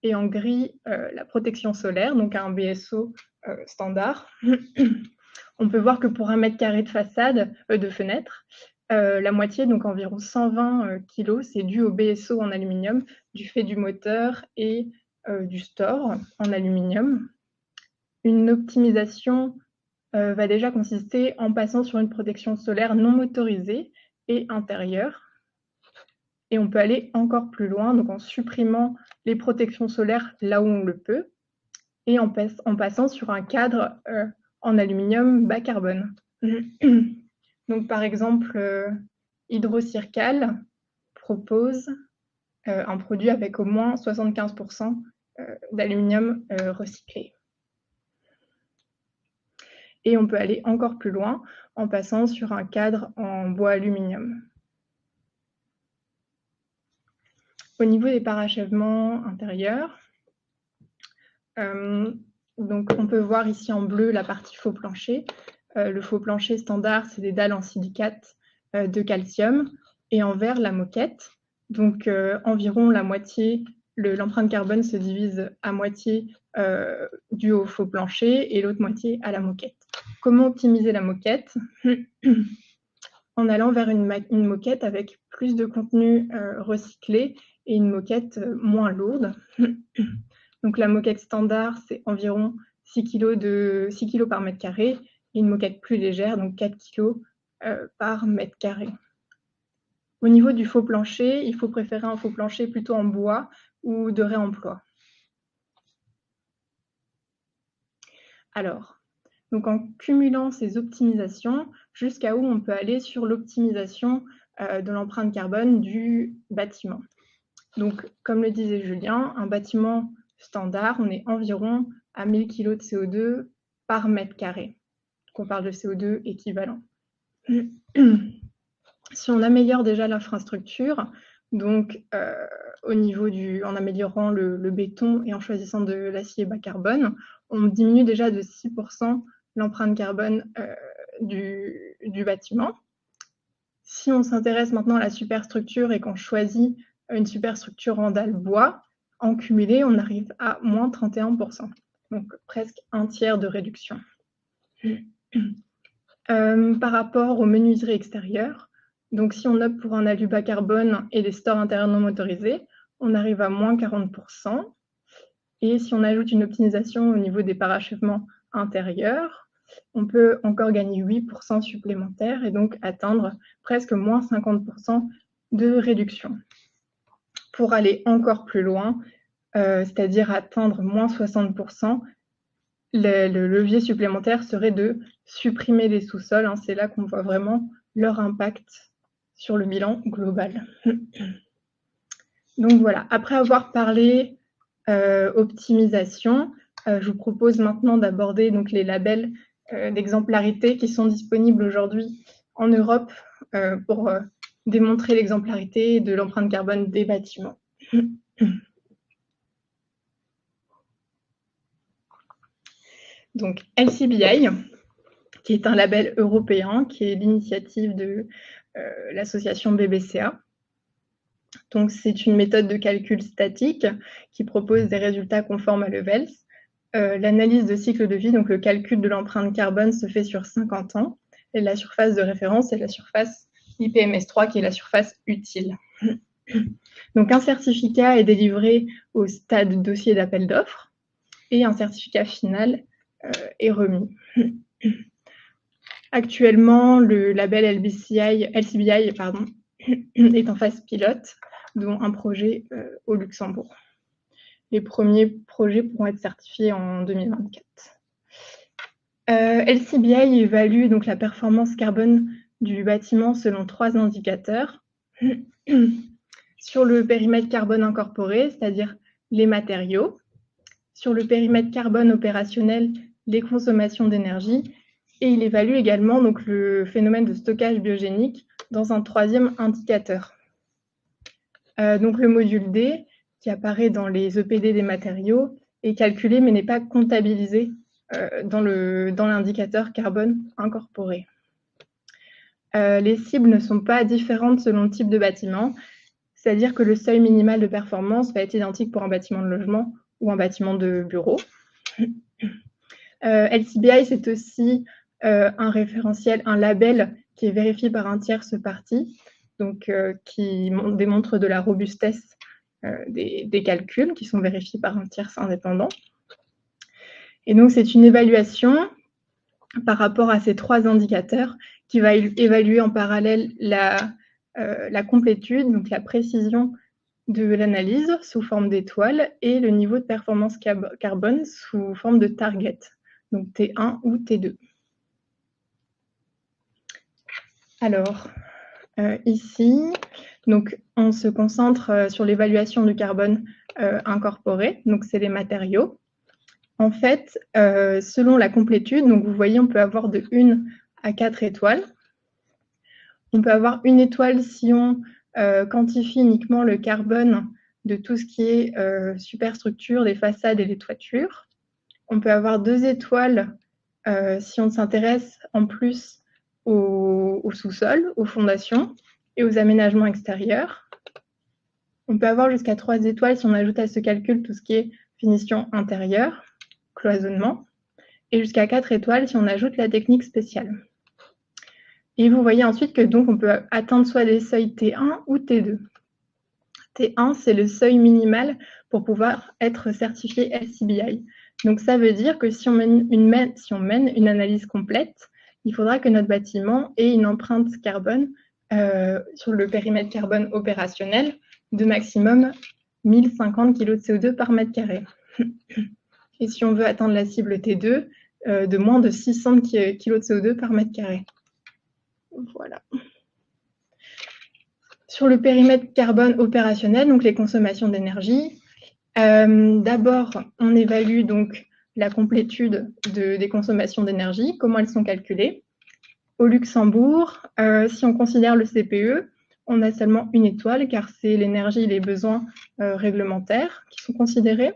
et en gris la protection solaire, donc un BSO standard. On peut voir que pour 1 mètre carré de façade, de fenêtre, la moitié, donc environ 120 kg, c'est dû au BSO en aluminium, du fait du moteur et du store en aluminium. Une optimisation va déjà consister en passant sur une protection solaire non motorisée et intérieure. Et on peut aller encore plus loin, donc en supprimant les protections solaires là où on le peut, et en passant sur un cadre en aluminium bas carbone. Donc par exemple, Hydrocircal propose un produit avec au moins 75% d'aluminium recyclé. Et on peut aller encore plus loin en passant sur un cadre en bois aluminium. Au niveau des parachèvements intérieurs, donc on peut voir ici en bleu la partie faux plancher. Le faux plancher standard, c'est des dalles en silicate de calcium, et en vert, la moquette. Donc environ la moitié, l'empreinte carbone se divise à moitié due au faux plancher et l'autre moitié à la moquette. Comment optimiser la moquette? En allant vers une moquette avec plus de contenu recyclé et une moquette moins lourde. Donc la moquette standard, c'est environ 6 kg par mètre carré, et une moquette plus légère, donc 4 kg par mètre carré. Au niveau du faux plancher, il faut préférer un faux plancher plutôt en bois ou de réemploi. Alors, donc en cumulant ces optimisations, jusqu'à où on peut aller sur l'optimisation de l'empreinte carbone du bâtiment. Donc, comme le disait Julien, un bâtiment standard, on est environ à 1000 kg de CO2 par mètre carré. Donc, on parle de CO2 équivalent. Si on améliore déjà l'infrastructure, donc en améliorant le béton et en choisissant de l'acier bas carbone, on diminue déjà de 6% l'empreinte carbone du bâtiment. Si on s'intéresse maintenant à la superstructure et qu'on choisit une superstructure en dalle bois, en cumulé, on arrive à moins 31%, donc presque un tiers de réduction. Par rapport aux menuiseries extérieures, donc si on opte pour un alu bas carbone et des stores intérieurs non motorisés, on arrive à moins 40%. Et si on ajoute une optimisation au niveau des parachèvements intérieurs, on peut encore gagner 8% supplémentaires et donc atteindre presque moins 50% de réduction. Pour aller encore plus loin, c'est-à-dire atteindre moins 60%, le levier supplémentaire serait de supprimer les sous-sols. Hein, c'est là qu'on voit vraiment leur impact sur le bilan global. Donc voilà, après avoir parlé optimisation, je vous propose maintenant d'aborder donc les labels d'exemplarité qui sont disponibles aujourd'hui en Europe pour démontrer l'exemplarité de l'empreinte carbone des bâtiments. Donc LCBI, qui est un label européen, qui est l'initiative de l'association BBCA. Donc c'est une méthode de calcul statique qui propose des résultats conformes à Levels. L'analyse de cycle de vie, donc le calcul de l'empreinte carbone se fait sur 50 ans. Et la surface de référence est la surface IPMS3, qui est la surface utile. Donc un certificat est délivré au stade dossier d'appel d'offres et un certificat final est remis. Actuellement, le label LCBI est en phase pilote, dont un projet au Luxembourg. Les premiers projets pourront être certifiés en 2024. LCBI évalue donc la performance carbone du bâtiment selon 3 indicateurs. Sur le périmètre carbone incorporé, c'est-à-dire les matériaux. Sur le périmètre carbone opérationnel, les consommations d'énergie. Et il évalue également donc, le phénomène de stockage biogénique dans un 3e indicateur. Donc le module D, qui apparaît dans les EPD des matériaux, est calculé mais n'est pas comptabilisé dans l'indicateur carbone incorporé. Les cibles ne sont pas différentes selon le type de bâtiment, c'est-à-dire que le seuil minimal de performance va être identique pour un bâtiment de logement ou un bâtiment de bureau. LCBI, c'est aussi un référentiel, un label qui est vérifié par un tierce partie, donc qui démontre de la robustesse des calculs qui sont vérifiés par un tierce indépendant. Et donc, c'est une évaluation par rapport à ces 3 indicateurs qui va évaluer en parallèle la complétude, donc la précision de l'analyse sous forme d'étoiles et le niveau de performance carbone sous forme de target, donc T1 ou T2. Alors, ici, donc, on se concentre sur l'évaluation du carbone incorporé, donc c'est les matériaux. En fait, selon la complétude, donc vous voyez, on peut avoir de 1 à 4 étoiles. On peut avoir 1 étoile si on quantifie uniquement le carbone de tout ce qui est superstructure des façades et des toitures. On peut avoir 2 étoiles si on s'intéresse en plus au sous-sol, aux fondations et aux aménagements extérieurs. On peut avoir jusqu'à 3 étoiles si on ajoute à ce calcul tout ce qui est finition intérieure, cloisonnement, et jusqu'à 4 étoiles si on ajoute la technique spéciale. Et vous voyez ensuite que donc on peut atteindre soit des seuils T1 ou T2. T1, c'est le seuil minimal pour pouvoir être certifié LCBI. Donc ça veut dire que si on mène une analyse complète, il faudra que notre bâtiment ait une empreinte carbone sur le périmètre carbone opérationnel de maximum 1050 kg de CO2 par mètre carré. Et si on veut atteindre la cible T2, de moins de 600 kg de CO2 par mètre carré. Voilà. Sur le périmètre carbone opérationnel, donc les consommations d'énergie, d'abord, on évalue donc la complétude des consommations d'énergie, comment elles sont calculées. Au Luxembourg, si on considère le CPE, on a seulement 1 étoile, car c'est l'énergie et les besoins réglementaires qui sont considérés.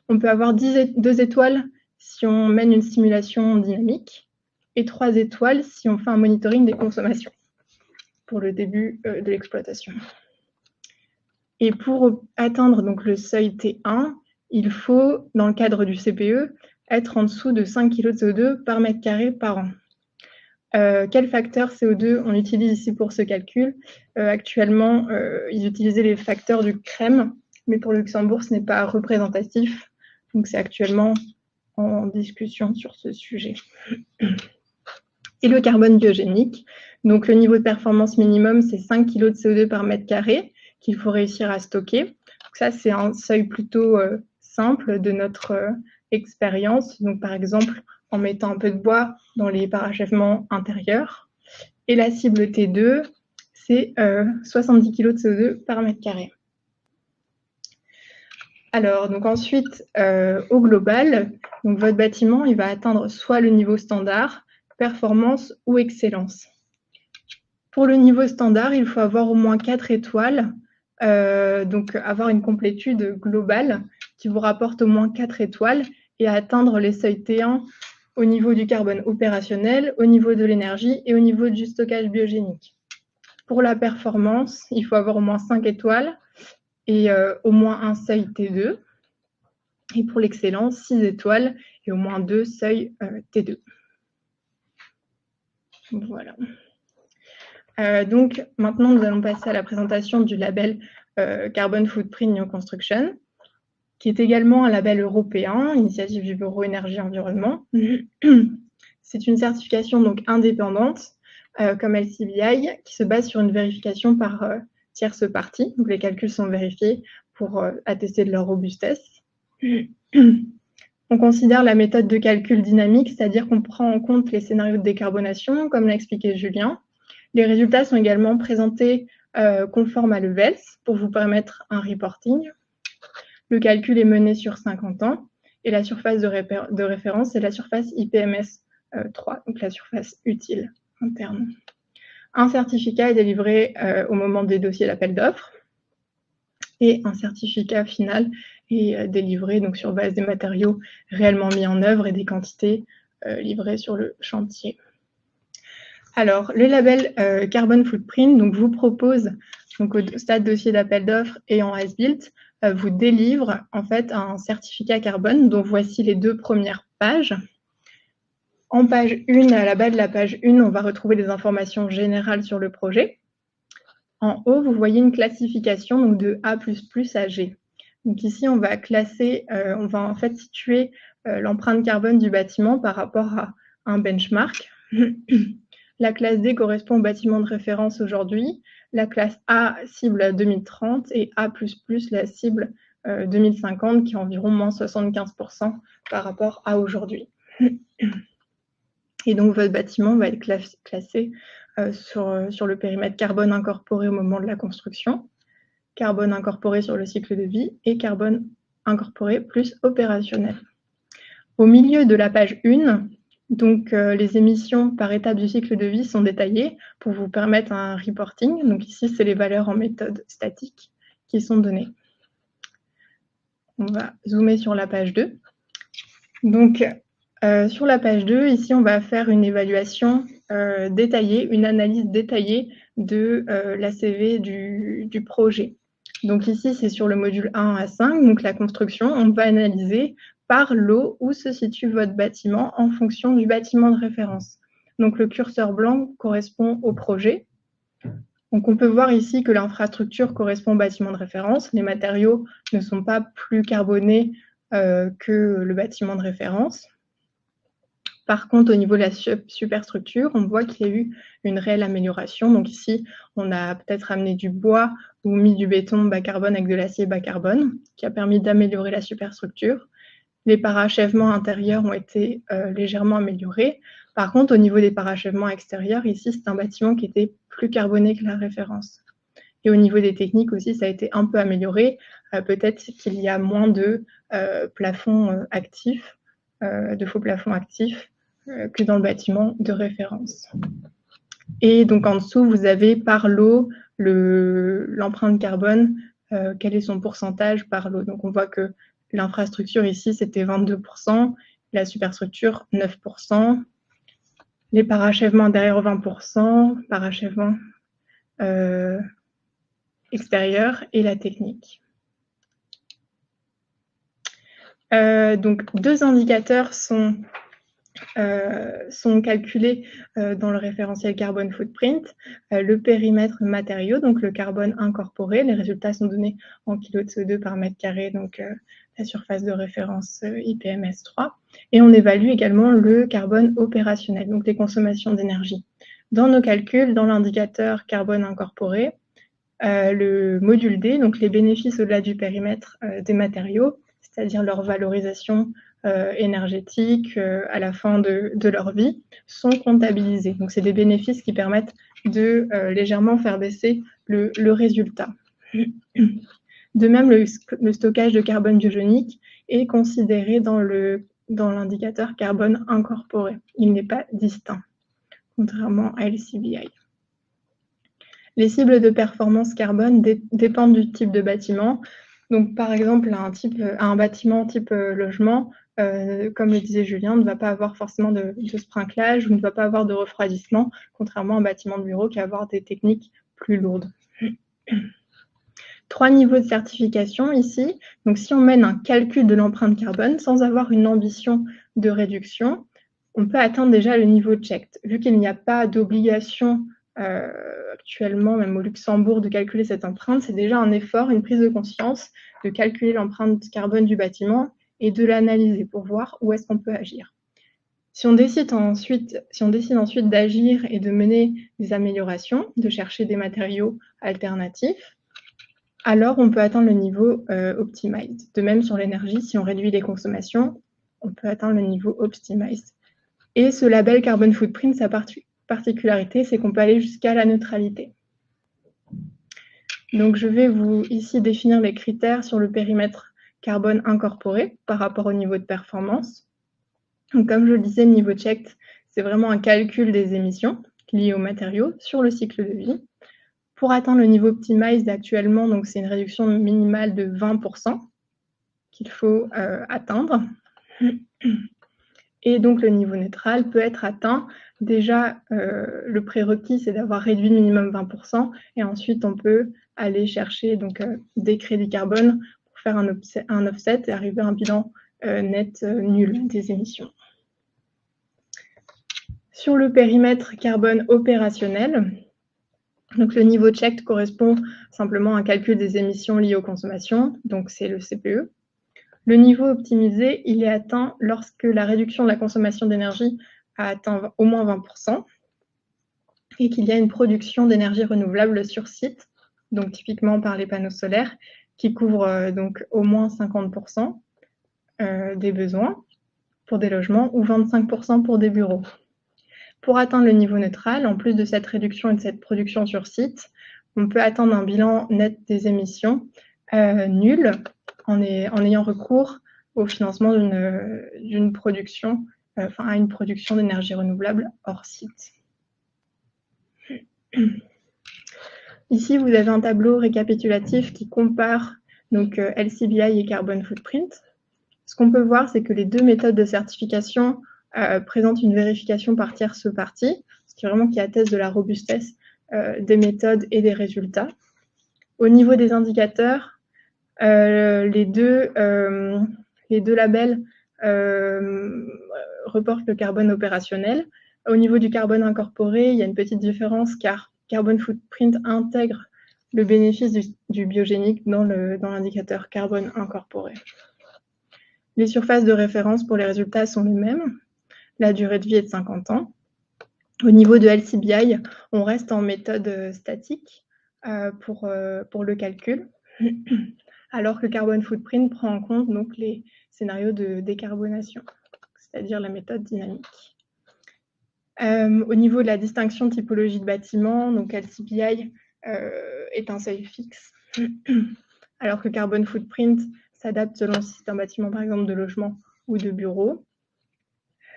On peut avoir 2 étoiles si on mène une simulation dynamique, et 3 étoiles si on fait un monitoring des consommations pour le début de l'exploitation. Et pour atteindre donc le seuil T1, il faut, dans le cadre du CPE, être en dessous de 5 kg de CO2 par mètre carré par an. Quel facteur CO2 on utilise ici pour ce calcul? Actuellement, ils utilisaient les facteurs du CREM, mais pour le Luxembourg, ce n'est pas représentatif. Donc, c'est actuellement en discussion sur ce sujet. Et le carbone biogénique. Donc, le niveau de performance minimum, c'est 5 kg de CO2 par mètre carré qu'il faut réussir à stocker. Donc, ça, c'est un seuil plutôt simple de notre expérience, donc par exemple en mettant un peu de bois dans les parachèvements intérieurs. Et la cible T2, c'est 70 kg de CO2 par mètre carré. Alors, donc ensuite, au global, donc votre bâtiment, il va atteindre soit le niveau standard, performance ou excellence. Pour le niveau standard, il faut avoir au moins 4 étoiles, donc avoir une complétude globale qui vous rapporte au moins 4 étoiles et atteindre les seuils T1 au niveau du carbone opérationnel, au niveau de l'énergie et au niveau du stockage biogénique. Pour la performance, il faut avoir au moins 5 étoiles et au moins un seuil T2. Et pour l'excellence, 6 étoiles et au moins 2 seuils T2. Voilà. Donc maintenant, nous allons passer à la présentation du label Carbon Footprint New Construction, qui est également un label européen, initiative du Bureau Énergie Environnement. C'est une certification donc indépendante, comme LCBI, qui se base sur une vérification par tierce partie. Donc les calculs sont vérifiés pour attester de leur robustesse. On considère la méthode de calcul dynamique, c'est-à-dire qu'on prend en compte les scénarios de décarbonation, comme l'a expliqué Julien. Les résultats sont également présentés conformes à l'EVELS pour vous permettre un reporting. Le calcul est mené sur 50 ans et la surface de référence est la surface IPMS 3, donc la surface utile interne. Un certificat est délivré au moment des dossiers d'appel d'offres et un certificat final est délivré donc, sur base des matériaux réellement mis en œuvre et des quantités livrées sur le chantier. Alors, le label Carbon Footprint donc, vous propose, donc, au stade dossier d'appel d'offres et en as-built, vous délivre en fait un certificat carbone dont voici les 2 premières pages. En page 1, à la bas de la page 1, on va retrouver des informations générales sur le projet. En haut, vous voyez une classification donc, de A++ à G. Donc ici, on va classer, on va en fait situer l'empreinte carbone du bâtiment par rapport à un benchmark. La classe D correspond au bâtiment de référence aujourd'hui. La classe A cible 2030 et A++ la cible 2050 qui est environ moins 75% par rapport à aujourd'hui. Et donc votre bâtiment va être classé sur le périmètre carbone incorporé au moment de la construction, carbone incorporé sur le cycle de vie et carbone incorporé plus opérationnel. Au milieu de la page 1, donc, les émissions par étape du cycle de vie sont détaillées pour vous permettre un reporting. Donc ici, c'est les valeurs en méthode statique qui sont données. On va zoomer sur la page 2. Donc, sur la page 2, ici, on va faire une évaluation détaillée, une analyse détaillée de l'ACV du projet. Donc ici, c'est sur le module 1 à 5, donc la construction. On va analyser par lot où se situe votre bâtiment en fonction du bâtiment de référence. Donc le curseur blanc correspond au projet. Donc on peut voir ici que l'infrastructure correspond au bâtiment de référence. Les matériaux ne sont pas plus carbonés que le bâtiment de référence. Par contre, au niveau de la superstructure, on voit qu'il y a eu une réelle amélioration. Donc ici, on a peut-être amené du bois ou mis du béton bas carbone avec de l'acier bas carbone, qui a permis d'améliorer la superstructure. Les parachèvements intérieurs ont été légèrement améliorés. Par contre, au niveau des parachèvements extérieurs, ici, c'est un bâtiment qui était plus carboné que la référence. Et au niveau des techniques aussi, ça a été un peu amélioré. Peut-être qu'il y a moins de plafonds actifs, de faux plafonds actifs, que dans le bâtiment de référence. Et donc en dessous, vous avez par lot l'empreinte carbone, quel est son pourcentage par lot. Donc on voit que l'infrastructure ici, c'était 22%, la superstructure 9%, les parachèvements intérieurs 20%, parachèvements extérieurs et la technique. Donc 2 indicateurs sont calculés dans le référentiel Carbon Footprint. Le périmètre matériaux, donc le carbone incorporé, les résultats sont donnés en kg de CO2 par mètre carré, donc la surface de référence IPMS 3. Et on évalue également le carbone opérationnel, donc les consommations d'énergie. Dans nos calculs, dans l'indicateur carbone incorporé, le module D, donc les bénéfices au-delà du périmètre des matériaux, c'est-à-dire leur valorisation énergétiques à la fin de leur vie sont comptabilisés. Donc, c'est des bénéfices qui permettent de légèrement faire baisser le résultat. De même, le stockage de carbone biogénique est considéré dans l'indicateur carbone incorporé. Il n'est pas distinct, contrairement à LCBI. Les cibles de performance carbone dépendent du type de bâtiment. Donc, par exemple, un bâtiment type logement, comme le disait Julien, ne va pas avoir forcément de sprinklage ou ne va pas avoir de refroidissement, contrairement à un bâtiment de bureau qui va avoir des techniques plus lourdes. 3 niveaux de certification ici. Donc, si on mène un calcul de l'empreinte carbone sans avoir une ambition de réduction, on peut atteindre déjà le niveau checked. Vu qu'il n'y a pas d'obligation actuellement, même au Luxembourg, de calculer cette empreinte, c'est déjà un effort, une prise de conscience de calculer l'empreinte carbone du bâtiment et de l'analyser pour voir où est-ce qu'on peut agir. Si on décide ensuite d'agir et de mener des améliorations, de chercher des matériaux alternatifs, alors on peut atteindre le niveau Optimized. De même sur l'énergie, si on réduit les consommations, on peut atteindre le niveau Optimized. Et ce label Carbon Footprint, sa particularité, c'est qu'on peut aller jusqu'à la neutralité. Donc je vais vous ici définir les critères sur le périmètre carbone incorporé par rapport au niveau de performance. Donc, comme je le disais, le niveau checked, c'est vraiment un calcul des émissions liées aux matériaux sur le cycle de vie. Pour atteindre le niveau optimized actuellement, donc c'est une réduction minimale de 20% qu'il faut atteindre. Et donc le niveau neutral peut être atteint. Déjà, le prérequis, c'est d'avoir réduit minimum 20%. Et ensuite, on peut aller chercher donc, des crédits carbone pour faire un offset et arriver à un bilan net nul des émissions. Sur le périmètre carbone opérationnel, donc le niveau checked correspond simplement à un calcul des émissions liées aux consommations, donc c'est le CPE. Le niveau optimisé, il est atteint lorsque la réduction de la consommation d'énergie a atteint au moins 20% et qu'il y a une production d'énergie renouvelable sur site, donc typiquement par les panneaux solaires, qui couvrent donc au moins 50% des besoins pour des logements ou 25% pour des bureaux. Pour atteindre le niveau neutral, en plus de cette réduction et de cette production sur site, on peut atteindre un bilan net des émissions nul en ayant recours au financement d'une production, à une production d'énergie renouvelable hors site. Ici, vous avez un tableau récapitulatif qui compare donc, LCBI et Carbon Footprint. Ce qu'on peut voir, c'est que les deux méthodes de certification présentent une vérification par tierce partie, ce qui atteste de la robustesse des méthodes et des résultats. Au niveau des indicateurs, les deux labels reportent le carbone opérationnel. Au niveau du carbone incorporé, il y a une petite différence car Carbon Footprint intègre le bénéfice du biogénique dans l'indicateur carbone incorporé. Les surfaces de référence pour les résultats sont les mêmes. La durée de vie est de 50 ans. Au niveau de LCBI, on reste en méthode statique pour le calcul, alors que Carbon Footprint prend en compte donc, les scénarios de décarbonation, c'est-à-dire la méthode dynamique. Au niveau de la distinction de typologie de bâtiment, donc LCBI est un seuil fixe, alors que Carbon Footprint s'adapte selon si c'est un bâtiment, par exemple, de logement ou de bureau.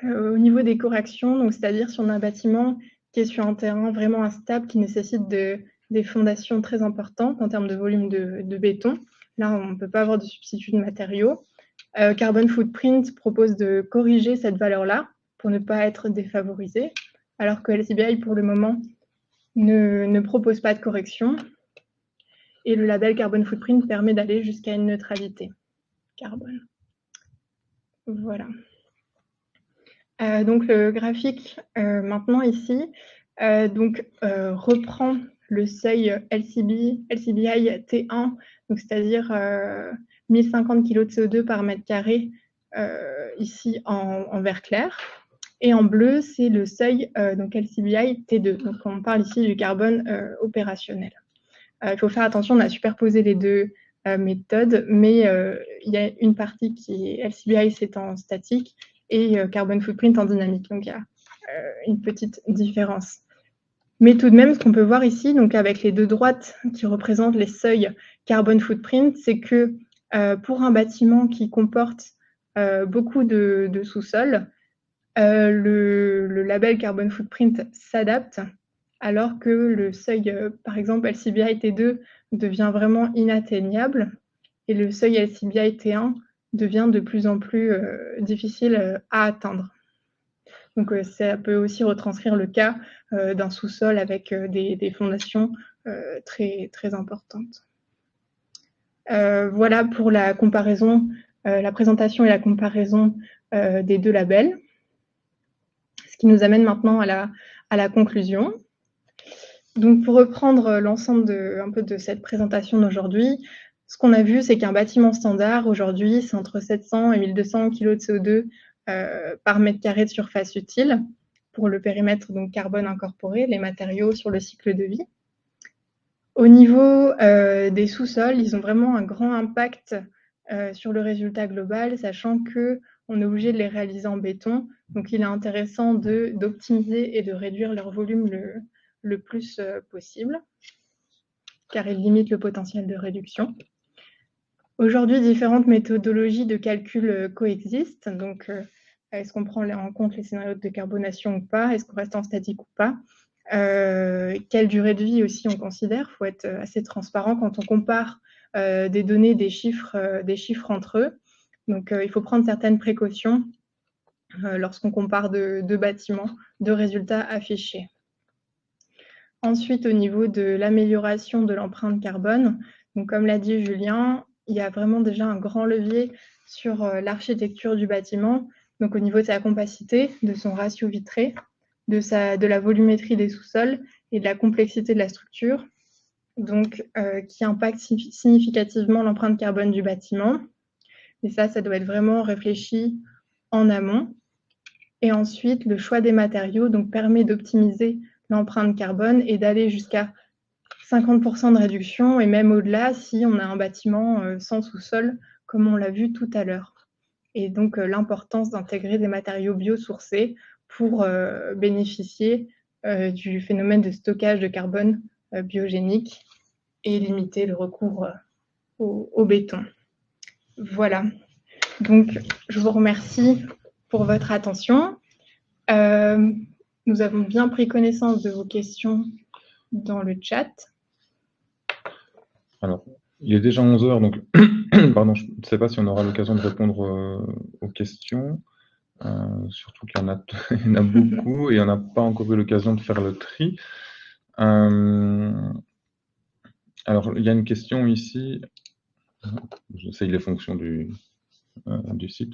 Au niveau des corrections, c'est-à-dire si on a un bâtiment qui est sur un terrain vraiment instable, qui nécessite des fondations très importantes en termes de volume de béton, là, on ne peut pas avoir de substitut de matériaux. Carbon Footprint propose de corriger cette valeur-là pour ne pas être défavorisé, alors que LCBI, pour le moment, ne propose pas de correction. Et le label Carbon Footprint permet d'aller jusqu'à une neutralité carbone. Voilà. Donc le graphique maintenant ici reprend le seuil LCBI T1, c'est-à-dire 1050 kg de CO2 par mètre carré ici en vert clair. Et en bleu, c'est le seuil donc LCBI T2. Donc on parle ici du carbone opérationnel. Il faut faire attention, on a superposé les deux méthode, mais il y a une partie qui est LCBI, c'est en statique, et Carbon Footprint en dynamique. Donc, il y a une petite différence. Mais tout de même, ce qu'on peut voir ici, donc avec les deux droites qui représentent les seuils Carbon Footprint, c'est que pour un bâtiment qui comporte beaucoup de sous-sol, le label Carbon Footprint s'adapte, alors que le seuil, par exemple, LCBI T2 devient vraiment inatteignable, et le seuil LCBI T1 devient de plus en plus difficile à atteindre. Donc, ça peut aussi retranscrire le cas d'un sous-sol avec des fondations très, très importantes. Voilà pour la comparaison, la présentation et la comparaison des deux labels. Ce qui nous amène maintenant à la conclusion. Donc, pour reprendre l'ensemble un peu de cette présentation d'aujourd'hui, ce qu'on a vu, c'est qu'un bâtiment standard, aujourd'hui, c'est entre 700 et 1200 kg de CO2 par mètre carré de surface utile pour le périmètre donc carbone incorporé, les matériaux sur le cycle de vie. Au niveau des sous-sols, ils ont vraiment un grand impact sur le résultat global, sachant qu'on est obligé de les réaliser en béton. Donc, il est intéressant d'optimiser et de réduire leur volume le plus possible, car ils limitent le potentiel de réduction. Aujourd'hui, différentes méthodologies de calcul coexistent. Donc, est-ce qu'on prend en compte les scénarios de décarbonation ou pas? Est-ce qu'on reste en statique ou pas? Quelle durée de vie aussi on considère? Il faut être assez transparent quand on compare des données, des chiffres entre eux. Donc, il faut prendre certaines précautions lorsqu'on compare deux bâtiments, deux résultats affichés. Ensuite, au niveau de l'amélioration de l'empreinte carbone, donc comme l'a dit Julien, il y a vraiment déjà un grand levier sur l'architecture du bâtiment, donc au niveau de sa compacité, de son ratio vitré, de la volumétrie des sous-sols et de la complexité de la structure, donc qui impacte significativement l'empreinte carbone du bâtiment. Et ça doit être vraiment réfléchi en amont. Et ensuite, le choix des matériaux donc, permet d'optimiser l'empreinte carbone et d'aller jusqu'à 50% de réduction, et même au-delà si on a un bâtiment sans sous-sol, comme on l'a vu tout à l'heure. Et donc, l'importance d'intégrer des matériaux biosourcés pour bénéficier du phénomène de stockage de carbone biogénique et limiter le recours au béton. Voilà. Donc, je vous remercie pour votre attention. Nous avons bien pris connaissance de vos questions dans le chat. Alors, il est déjà 11 h, donc pardon, je ne sais pas si on aura l'occasion de répondre aux questions. Surtout qu'il y en a, il y en a beaucoup et on n'a pas encore eu l'occasion de faire le tri. Alors, il y a une question ici. J'essaye les fonctions du site.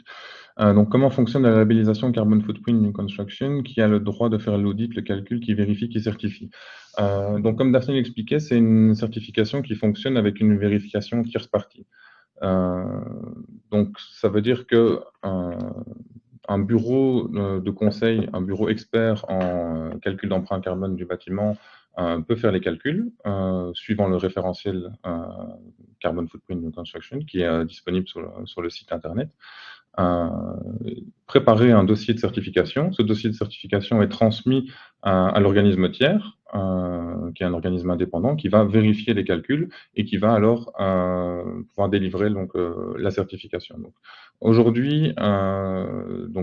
Donc, comment fonctionne la labellisation Carbon Footprint New Construction, qui a le droit de faire l'audit, le calcul, qui vérifie, qui certifie? Donc, comme Daphné l'expliquait, c'est une certification qui fonctionne avec une vérification tierce partie. Donc, ça veut dire que un bureau de conseil, un bureau expert en calcul d'empreinte carbone du bâtiment peut faire les calculs suivant le référentiel Carbon Footprint New Construction qui est disponible sur le site internet. Préparer un dossier de certification. Ce dossier de certification est transmis à l'organisme tiers, qui est un organisme indépendant, qui va vérifier les calculs et qui va alors pouvoir délivrer donc, la certification. Aujourd'hui,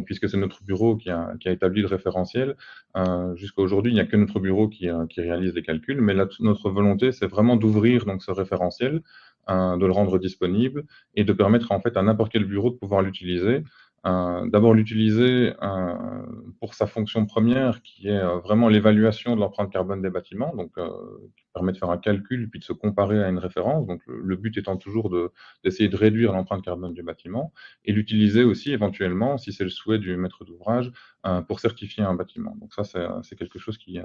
puisque c'est notre bureau qui a établi le référentiel, jusqu'à aujourd'hui, il n'y a que notre bureau qui réalise les calculs, mais notre volonté, c'est vraiment d'ouvrir donc, ce référentiel, de le rendre disponible et de permettre en fait à n'importe quel bureau de pouvoir l'utiliser. D'abord l'utiliser pour sa fonction première qui est vraiment l'évaluation de l'empreinte carbone des bâtiments, donc qui permet de faire un calcul puis de se comparer à une référence. Donc le but étant toujours d'essayer de réduire l'empreinte carbone du bâtiment et l'utiliser aussi éventuellement, si c'est le souhait du maître d'ouvrage, pour certifier un bâtiment. Donc ça c'est quelque chose qui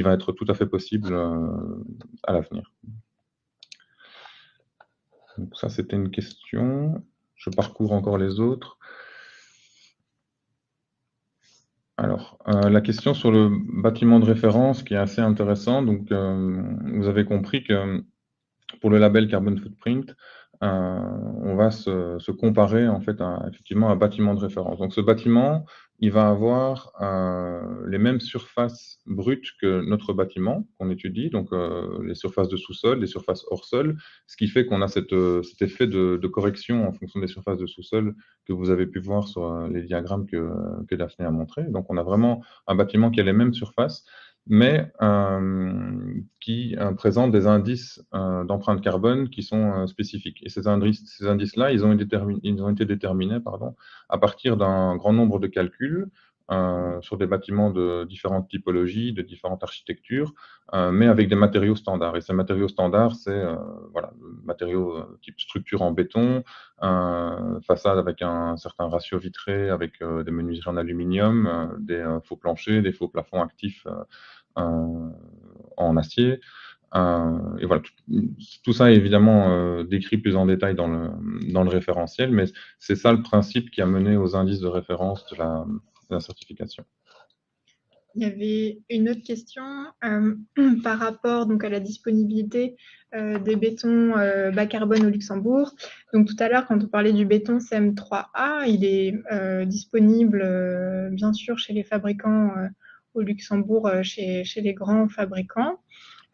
va être tout à fait possible à l'avenir. Donc ça, c'était une question. Je parcours encore les autres. Alors, la question sur le bâtiment de référence qui est assez intéressante. Donc, vous avez compris que pour le label Carbon Footprint, on va se comparer en fait à effectivement un bâtiment de référence. Donc ce bâtiment, il va avoir les mêmes surfaces brutes que notre bâtiment qu'on étudie, donc les surfaces de sous-sol, les surfaces hors sol, ce qui fait qu'on a cet effet de correction en fonction des surfaces de sous-sol que vous avez pu voir sur les diagrammes que Daphné a montré. Donc on a vraiment un bâtiment qui a les mêmes surfaces, mais qui présentent des indices d'empreinte carbone qui sont spécifiques. Et ces indices-là, ils ont été déterminés à partir d'un grand nombre de calculs sur des bâtiments de différentes typologies, de différentes architectures, mais avec des matériaux standards. Et ces matériaux standards, c'est voilà, matériaux type structure en béton, façade avec un certain ratio vitré, avec des menuiseries en aluminium, des faux planchers, des faux plafonds actifs en acier. Et voilà, tout ça est évidemment décrit plus en détail dans le référentiel, mais c'est ça le principe qui a mené aux indices de référence de la certification. Il y avait une autre question par rapport donc, à la disponibilité des bétons bas carbone au Luxembourg. Donc tout à l'heure, quand on parlait du béton CM3A, il est disponible bien sûr chez les fabricants au Luxembourg, chez les grands fabricants.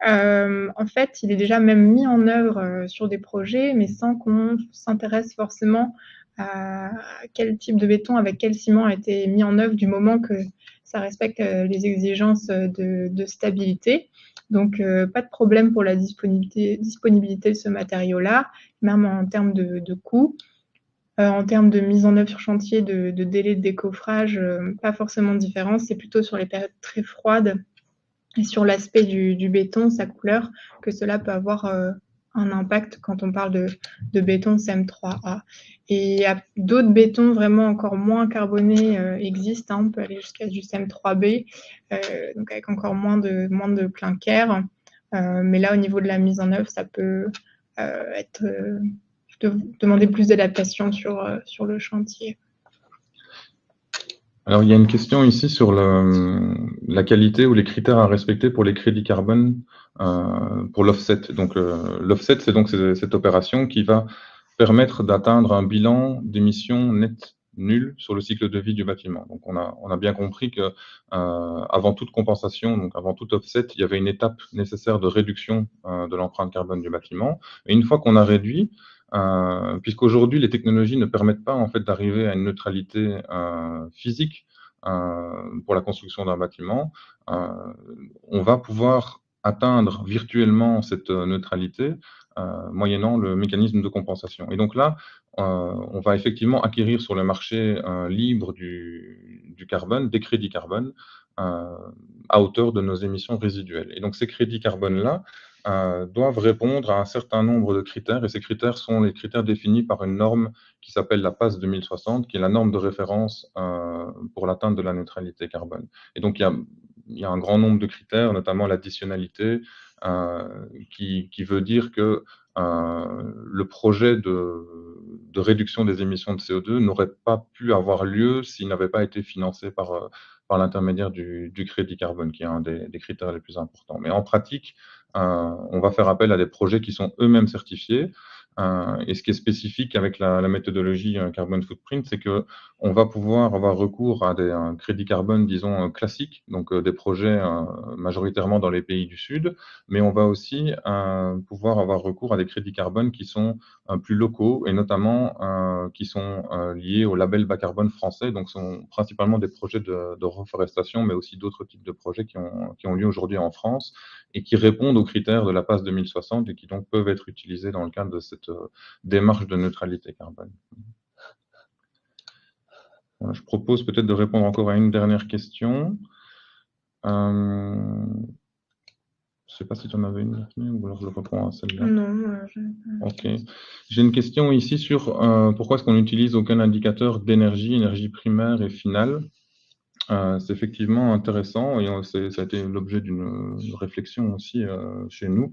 En fait, il est déjà même mis en œuvre sur des projets, mais sans qu'on s'intéresse forcément à quel type de béton, avec quel ciment a été mis en œuvre du moment que ça respecte les exigences de stabilité. Donc, pas de problème pour la disponibilité de ce matériau-là, même en termes de coût. En termes de mise en œuvre sur chantier, de délai de décoffrage, pas forcément de différence. C'est plutôt sur les périodes très froides et sur l'aspect du béton, sa couleur, que cela peut avoir un impact quand on parle de béton CM3A. Et d'autres bétons vraiment encore moins carbonés existent. On peut aller jusqu'à du CM3B, donc avec encore moins de clinker. Mais là, au niveau de la mise en œuvre, ça peut demander plus d'adaptation sur le chantier. Alors, il y a une question ici sur la qualité ou les critères à respecter pour les crédits carbone pour l'offset. Donc, l'offset, c'est donc cette opération qui va permettre d'atteindre un bilan d'émissions nettes nul sur le cycle de vie du bâtiment. Donc, on a bien compris que avant toute compensation, donc avant tout offset, il y avait une étape nécessaire de réduction de l'empreinte carbone du bâtiment. Et une fois qu'on a réduit, puisqu'aujourd'hui, les technologies ne permettent pas en fait d'arriver à une neutralité physique pour la construction d'un bâtiment, on va pouvoir atteindre virtuellement cette neutralité moyennant le mécanisme de compensation. Et donc là, on va effectivement acquérir sur le marché libre du carbone, des crédits carbone, à hauteur de nos émissions résiduelles. Et donc ces crédits carbone-là, doivent répondre à un certain nombre de critères, et ces critères sont les critères définis par une norme qui s'appelle la PAS 2060, qui est la norme de référence pour l'atteinte de la neutralité carbone. Et donc, il y a un grand nombre de critères, notamment l'additionnalité, qui veut dire que le projet de réduction des émissions de CO2 n'aurait pas pu avoir lieu s'il n'avait pas été financé par l'intermédiaire du crédit carbone, qui est un des critères les plus importants. Mais en pratique, on va faire appel à des projets qui sont eux-mêmes certifiés. Et ce qui est spécifique avec la méthodologie Carbon Footprint, c'est qu'on va pouvoir avoir recours à des crédits carbone, disons, classiques, donc des projets majoritairement dans les pays du Sud, mais on va aussi pouvoir avoir recours à des crédits carbone qui sont plus locaux et notamment qui sont liés au label bas carbone français, donc ce sont principalement des projets de reforestation, mais aussi d'autres types de projets qui ont lieu aujourd'hui en France et qui répondent aux critères de la PAS 2060 et qui donc peuvent être utilisés dans le cadre de cette démarche de neutralité carbone. Voilà, je propose peut-être de répondre encore à une dernière question. Je ne sais pas si tu en avais une, Daphné, ou alors je réponds à celle-là. Non, Ok. J'ai une question ici sur pourquoi est-ce qu'on n'utilise aucun indicateur d'énergie, énergie primaire et finale. C'est effectivement intéressant et ça a été l'objet d'une réflexion aussi chez nous.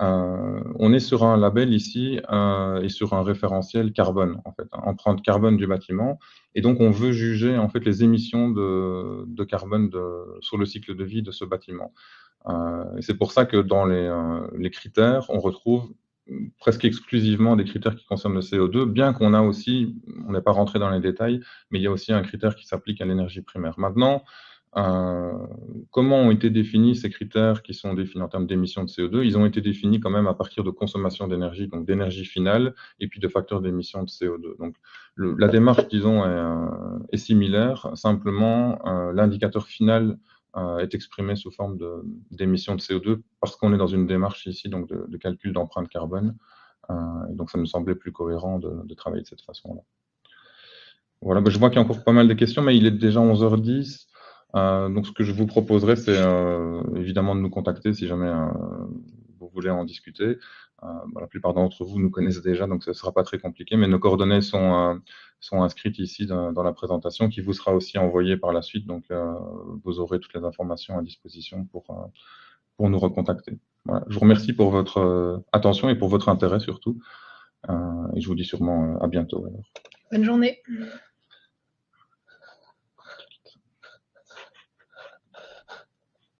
On est sur un label ici et sur un référentiel carbone, en fait, empreinte carbone du bâtiment. Et donc, on veut juger en fait les émissions de carbone sur le cycle de vie de ce bâtiment. Et c'est pour ça que dans les critères, on retrouve presque exclusivement des critères qui concernent le CO2, bien qu'on a aussi, on n'est pas rentré dans les détails, mais il y a aussi un critère qui s'applique à l'énergie primaire. Maintenant, comment ont été définis ces critères qui sont définis en termes d'émissions de CO2? Ils ont été définis quand même à partir de consommation d'énergie, donc d'énergie finale, et puis de facteurs d'émissions de CO2. Donc la démarche, disons, est similaire, simplement l'indicateur final est exprimé sous forme d'émissions de CO2 parce qu'on est dans une démarche ici donc de calcul d'empreinte carbone. Et donc ça me semblait plus cohérent de travailler de cette façon-là. Voilà, je vois qu'il y a encore pas mal de questions, mais il est déjà 11h10. Donc ce que je vous proposerais, c'est évidemment de nous contacter si jamais vous voulez en discuter. La plupart d'entre vous nous connaissent déjà, donc ce ne sera pas très compliqué, mais nos coordonnées sont inscrites ici dans la présentation, qui vous sera aussi envoyée par la suite, donc vous aurez toutes les informations à disposition pour nous recontacter. Voilà. Je vous remercie pour votre attention et pour votre intérêt surtout, et je vous dis sûrement à bientôt. Alors. Bonne journée.